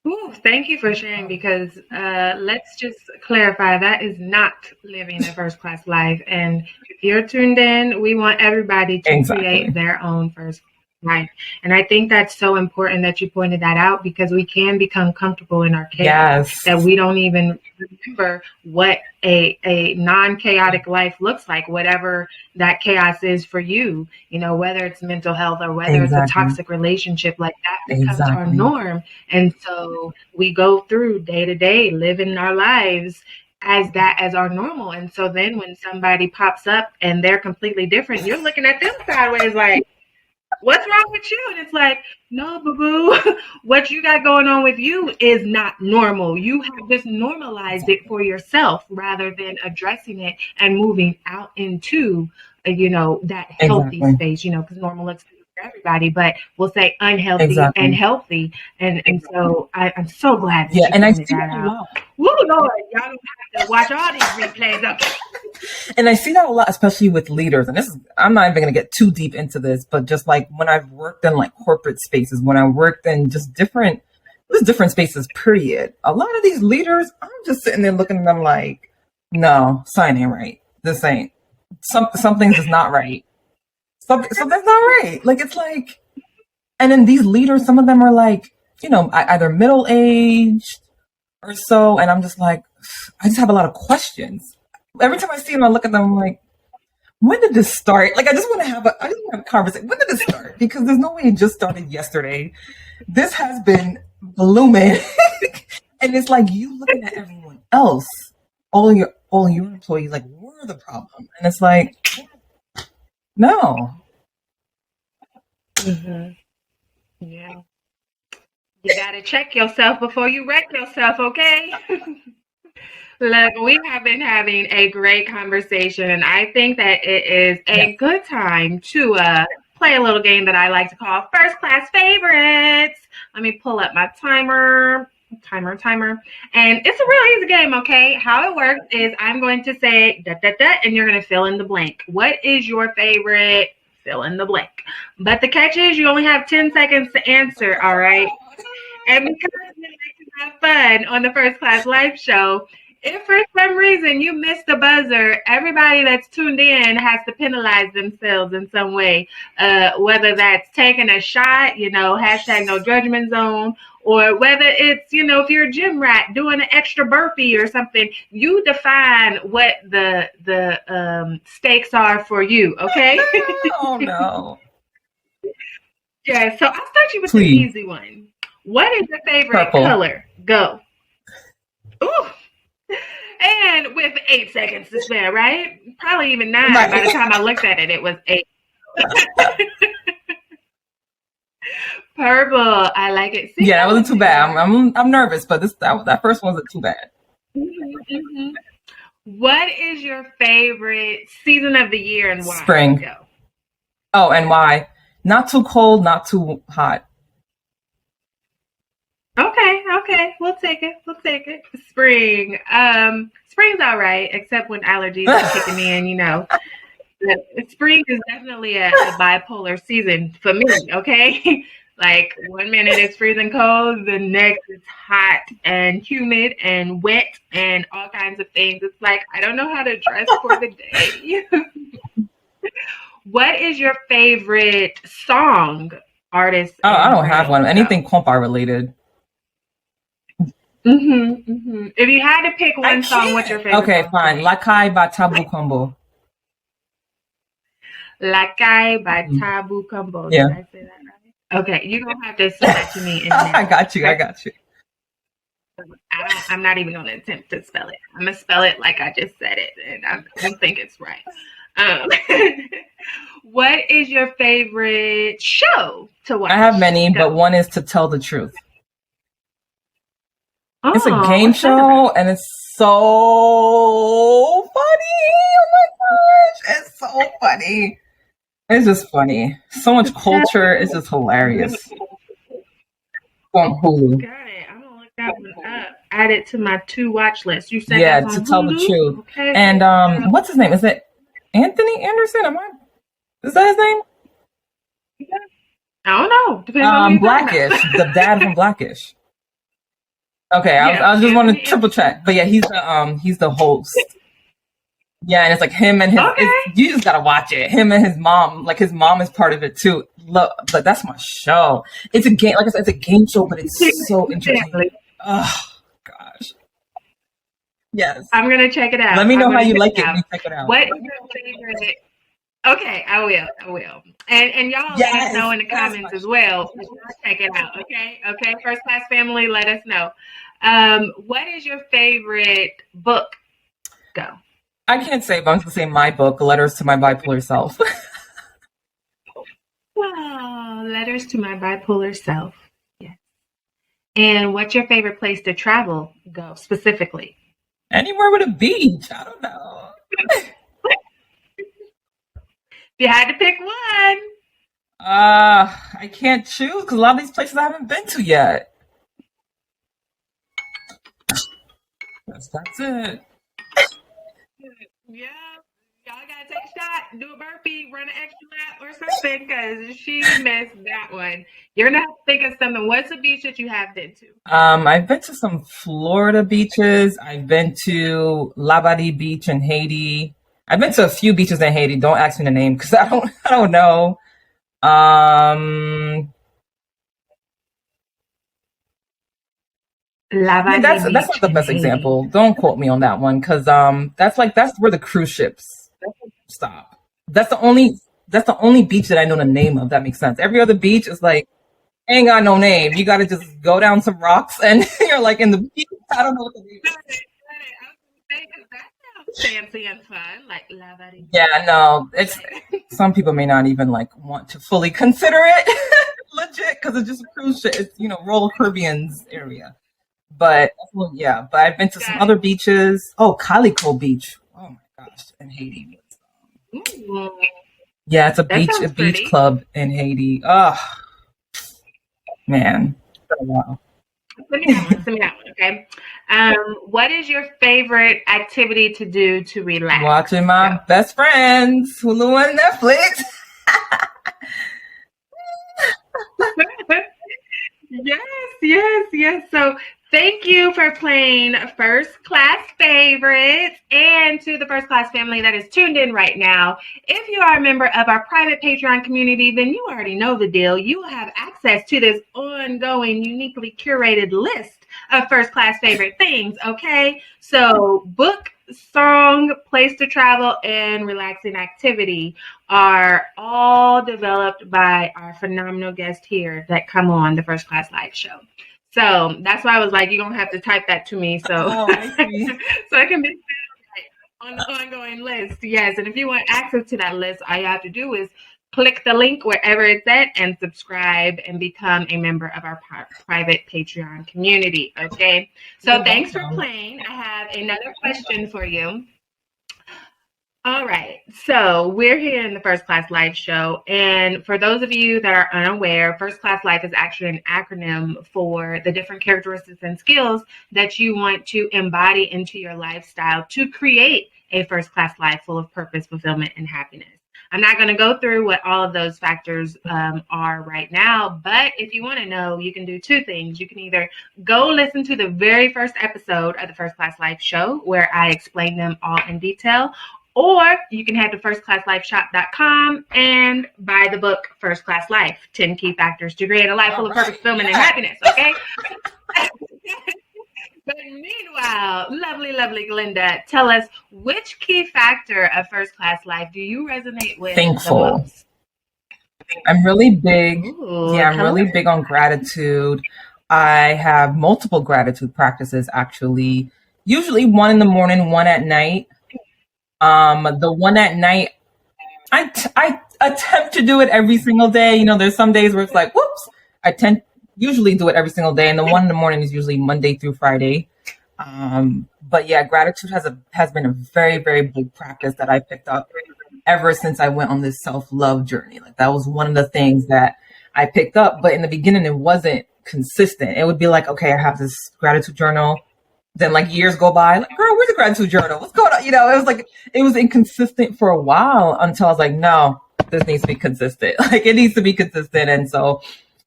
Ooh, thank you for sharing, because let's just clarify, that is not living a first class life. And if you're tuned in, we want everybody to create their own first class life. And I think that's so important that you pointed that out, because we can become comfortable in our chaos, that we don't even remember what a non-chaotic life looks like, whatever that chaos is for you, whether it's mental health or whether it's a toxic relationship, like that becomes our norm. And so we go through day to day living our lives as our normal. And so then when somebody pops up and they're completely different, you're looking at them sideways like, what's wrong with you? And it's like, no, boo-boo, what you got going on with you is not normal. You have just normalized it for yourself rather than addressing it and moving out into, that healthy space, because normal looks for everybody, but we'll say unhealthy and healthy. And so I'm so glad that you pointed that out. Woo, Lord, y'all don't have to watch all these replays. Okay. And I see that a lot, especially with leaders. And I'm not even going to get too deep into this, but just like when I've worked in like corporate spaces, when I worked in just different spaces, period. A lot of these leaders, I'm just sitting there looking at them like, no, something ain't right. This ain't. Something's just not right. Something's not right. Like, it's like, and then these leaders, some of them are like, either middle-aged or so. And I'm just like, I just have a lot of questions. Every time I see them, I look at them, I'm like, when did this start? Like, I just want to have a conversation. When did this start? Because there's no way it just started yesterday. This has been blooming. And it's like you looking at everyone else, all your employees, like, we're the problem. And it's like, no. Mm-hmm. Yeah. You got to check yourself before you wreck yourself, okay? Look, we have been having a great conversation, and I think that it is a good time to play a little game that I like to call First Class Favorites. Let me pull up my timer. And it's a real easy game, okay? How it works is I'm going to say da da da, and you're going to fill in the blank. What is your favorite? Fill in the blank. But the catch is you only have 10 seconds to answer, all right? And because we like to have fun on the First Class Life Show, If for some reason you missed the buzzer, everybody that's tuned in has to penalize themselves in some way, whether that's taking a shot, hashtag no judgment zone, or whether it's, if you're a gym rat doing an extra burpee or something. You define what the stakes are for you, okay? Oh, no. Yeah, so I'll start you with the Please. easy one. What is your favorite Purple. color? Go. Ooh. And with 8 seconds to spare, right? Probably even 9. Right. By the time I looked at it, it was 8. Purple. I like it. See, Yeah, that wasn't too bad. I'm nervous, but that first one wasn't too bad. Mm-hmm. What is your favorite season of the year and why? Spring. Go. Oh, and why? Not too cold, not too hot. Okay. We'll take it. Spring. Spring's all right, except when allergies are kicking in, Spring is definitely a bipolar season for me, okay? Like 1 minute it's freezing cold, the next it's hot and humid and wet and all kinds of things. It's like, I don't know how to dress for the day. What is your favorite song, artist? Oh, I don't have one. Anything compa related. If you had to pick one song, what's your favorite? Okay, song? fine. Lakay by Tabu Combo. Lakay by Tabu Combo. Yeah. Did I say that right? Okay, you're going to have to send that to me. I got you. I'm not even going to attempt to spell it. I'm going to spell it like I just said it, and I don't think it's right. What is your favorite show to watch? I have many, but one is To Tell the Truth. Oh, it's a game show, and it's so funny. Oh my gosh, it's so funny. It's just funny. So much culture. It's just hilarious. On Hulu. Got it. I'm gonna look that one up. Add it to my to watch list. You said Yeah, that's To on Tell Hulu? the Truth. Okay. And what's his name? Is it Anthony Anderson? Is that his name? I don't know. Depends on who you're talking about. Blackish, the dad from Blackish. Okay, I was just want to triple check, but yeah, he's the host. Yeah, and it's like him and his. Okay. You just gotta watch it. Him and his mom, like his mom is part of it too. Look, but that's my show. It's a game, like I said, it's a game show, but it's so entertaining. Oh gosh. Yes. I'm gonna check it out. Let me know how you like it when you check it out. What is your favorite? Okay, I will. And y'all let us know in the comments as well. Check it out. Okay. First Class family, let us know. What is your favorite book? Go. I can't say, but I'm gonna say my book, Letters to My Bipolar Self. Wow, Letters to My Bipolar Self. Yes. And what's your favorite place to travel? Go specifically. Anywhere with a beach. I don't know. If you had to pick one. I can't choose because a lot of these places I haven't been to yet. That's it. Yeah, y'all gotta take a shot, do a burpee, run an extra lap or something, because she missed that one. You're not thinking something. What's a beach that you have been to? I've been to some Florida beaches. I've been to Labadee Beach in Haiti. I've been to a few beaches in Haiti. Don't ask me the name because I don't know. That's not the best example. Don't quote me on that one because that's where the cruise ships stop. That's the only beach that I know the name of. That makes sense. Every other beach is like ain't got no name. You got to just go down some rocks and you're like in the beach. I don't know what the beach is. Fancy and fun, like Labadee. Yeah, no, it's some people may not even like want to fully consider it legit because it's just a cruise ship. It's Royal Caribbean's area. But yeah, but I've been to some other beaches. Oh, Calico Beach. Oh my gosh, in Haiti. Yeah, it's a beach club in Haiti. Oh man. Wow. Send me that one, okay? What is your favorite activity to do to relax? Watching my best friends, Hulu and Netflix. Yes. So Thank you for playing First Class Favorites, and to the First Class family that is tuned in right now. If you are a member of our private Patreon community, then you already know the deal. You will have access to this ongoing, uniquely curated list of First Class favorite things, okay? So book, song, place to travel, and relaxing activity are all developed by our phenomenal guests here that come on the First Class Live show. So that's why I was like, you're going to have to type that to me so, I see. so it can be on the ongoing list. Yes. And if you want access to that list, all you have to do is click the link wherever it's at and subscribe and become a member of our private Patreon community. Okay. So You're thanks for welcome. playing. I have another question for you. All right, so we're here in the First Class Life show, and for those of you that are unaware, First Class Life is actually an acronym for the different characteristics and skills that you want to embody into your lifestyle to create a first class life full of purpose, fulfillment, and happiness. I'm not going to go through what all of those factors are right now, but if you want to know, you can do two things. You can either go listen to the very first episode of the First Class Life show where I explain them all in detail, or you can head to firstclasslifeshop.com and buy the book First Class Life, 10 Key Factors to Create a Life Full of Purpose, Fulfillment, and Happiness, okay? But meanwhile, lovely, lovely Glenda, tell us, which key factor of First Class Life do you resonate with Thankful. the most? I'm really big. Ooh, Yeah, I'm really big on gratitude. I have multiple gratitude practices, actually. Usually one in the morning, one at night. The one at night, I attempt to do it every single day. You know, there's some days where it's like, whoops. I usually do it every single day, and the one in the morning is usually Monday through Friday. But yeah, gratitude has been a very, very big practice that I picked up ever since I went on this self-love journey. Like, that was one of the things that I picked up, but in the beginning it wasn't consistent. It would be like, okay, I have this gratitude journal. Then like years go by, like, girl, where's the gratitude journal? What's going on? You know, it was inconsistent for a while until I was like, no, this needs to be consistent. Like, it needs to be consistent. And so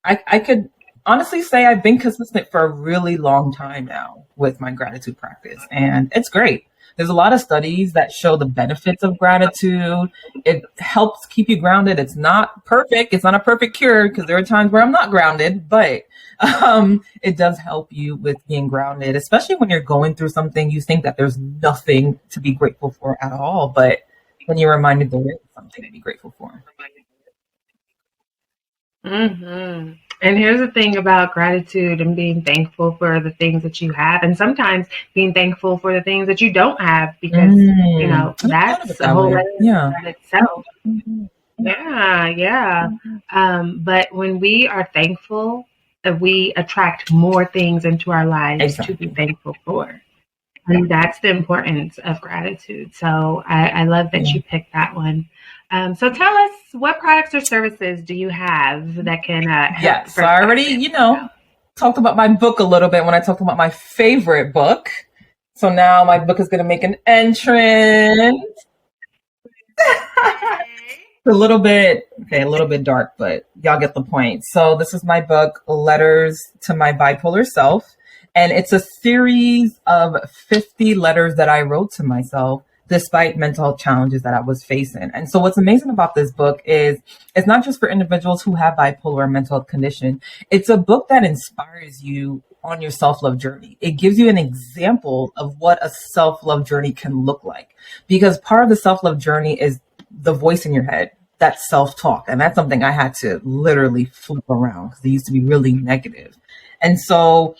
I could honestly say I've been consistent for a really long time now with my gratitude practice. And it's great. There's a lot of studies that show the benefits of gratitude. It helps keep you grounded. It's not perfect. It's not a perfect cure, because there are times where I'm not grounded, but it does help you with being grounded, especially when you're going through something. You think that there's nothing to be grateful for at all, but when you're reminded there is something to be grateful for. Mm-hmm. And here's the thing about gratitude and being thankful for the things that you have, and sometimes being thankful for the things that you don't have, because you know that's a whole other in itself. Yeah. But when we are thankful, we attract more things into our lives to be thankful for. And that's the importance of gratitude. So I love that you picked that one. So tell us, what products or services do you have that can help? Yeah, so I already, talked about my book a little bit when I talked about my favorite book. So now my book is going to make an entrance. a little bit dark, but y'all get the point. So this is my book, Letters to My Bipolar Self. And it's a series of 50 letters that I wrote to myself despite mental health challenges that I was facing. And so what's amazing about this book is it's not just for individuals who have bipolar or mental health condition. It's a book that inspires you on your self-love journey. It gives you an example of what a self-love journey can look like, because part of the self-love journey is the voice in your head, that self-talk. And that's something I had to literally flip around, because it used to be really negative. And so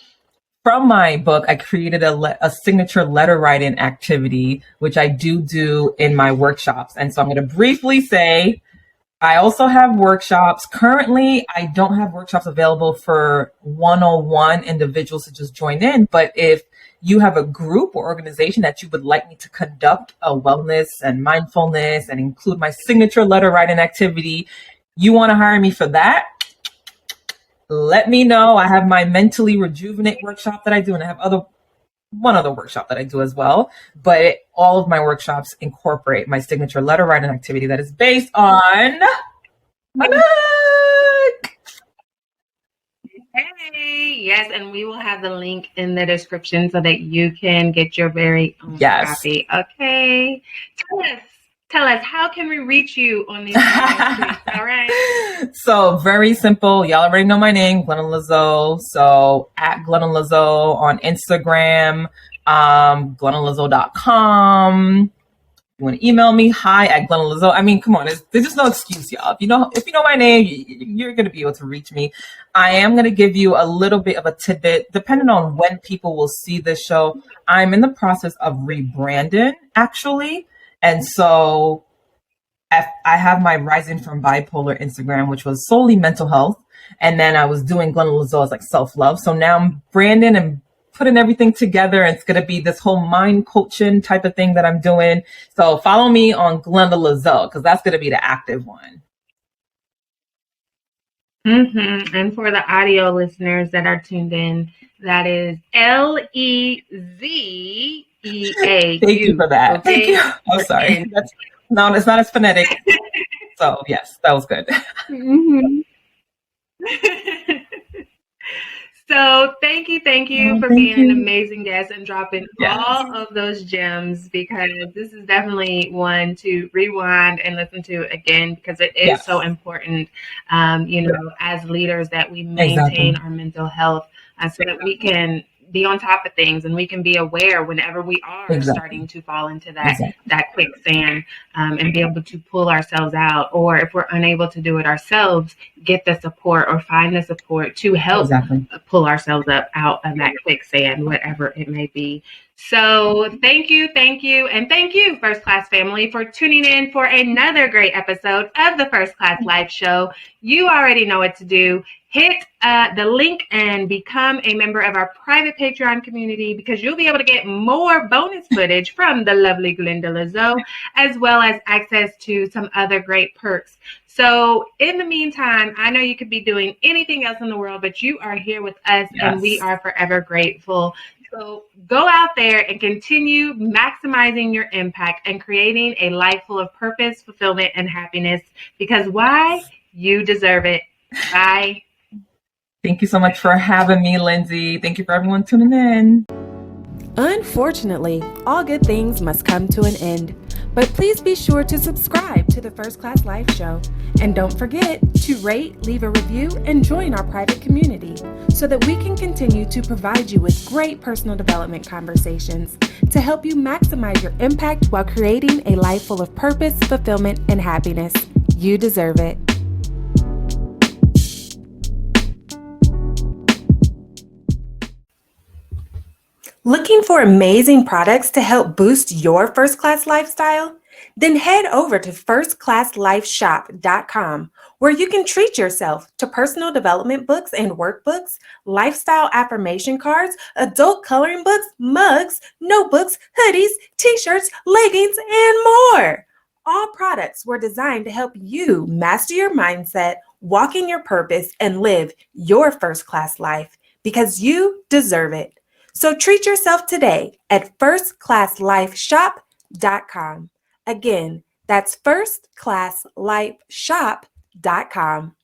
from my book, I created a signature letter writing activity, which I do in my workshops. And so I'm going to briefly say, I also have workshops. Currently, I don't have workshops available for 101 individuals to just join in. But if you have a group or organization that you would like me to conduct a wellness and mindfulness and include my signature letter writing activity, you want to hire me for that, let me know. I have my mentally rejuvenate workshop that I do, and I have one other workshop that I do as well. But all of my workshops incorporate my signature letter writing activity that is based on my book. Hey, Yes, and we will have the link in the description so that you can get your very own copy. Okay. Tell us, how can we reach you on these streets? All right. So very simple. Y'all already know my name, Glenda Lezeau. So at Glenda Lezeau on Instagram, GlendaLezeau.com. You want to email me, hi@Glenda Lezeau. I mean, come on, there's just no excuse, y'all. If you know my name, you're going to be able to reach me. I am going to give you a little bit of a tidbit, depending on when people will see this show. I'm in the process of rebranding, actually. And so I have my Rasin from Bipolar Instagram, which was solely mental health. And then I was doing Glenda Lezeau as like self-love. So now I'm branding and putting everything together. And it's going to be this whole mind coaching type of thing that I'm doing. So follow me on Glenda Lezeau, because that's going to be the active one. Mm-hmm. And for the audio listeners that are tuned in, that is Lezeau. Thank you for that. Okay? Thank you. I'm sorry. No, it's not as phonetic. So yes, that was good. Mm-hmm. So thank you for being an amazing guest and dropping all of those gems, because this is definitely one to rewind and listen to again, because it is so important, as leaders, that we maintain our mental health so that we can be on top of things and we can be aware whenever we are starting to fall into that quicksand, and be able to pull ourselves out, or if we're unable to do it ourselves, get the support or find the support to help pull ourselves up out of that quicksand, whatever it may be. So thank you. And thank you, First Class family, for tuning in for another great episode of the First Class Life Show. You already know what to do. Hit the link and become a member of our private Patreon community, because you'll be able to get more bonus footage from the lovely Glenda Lezeau, as well as access to some other great perks. So in the meantime, I know you could be doing anything else in the world, but you are here with us, and we are forever grateful. So go out there and continue maximizing your impact and creating a life full of purpose, fulfillment, and happiness, because why? You deserve it. Bye. Thank you so much for having me, Lindsey. Thank you for everyone tuning in. Unfortunately, all good things must come to an end. But please be sure to subscribe to the First Class Life Show. And don't forget to rate, leave a review, and join our private community so that we can continue to provide you with great personal development conversations to help you maximize your impact while creating a life full of purpose, fulfillment, and happiness. You deserve it. Looking for amazing products to help boost your first-class lifestyle? Then head over to firstclasslifeshop.com, where you can treat yourself to personal development books and workbooks, lifestyle affirmation cards, adult coloring books, mugs, notebooks, hoodies, t-shirts, leggings, and more. All products were designed to help you master your mindset, walk in your purpose, and live your first-class life, because you deserve it. So treat yourself today at firstclasslifeshop.com. Again, that's firstclasslifeshop.com.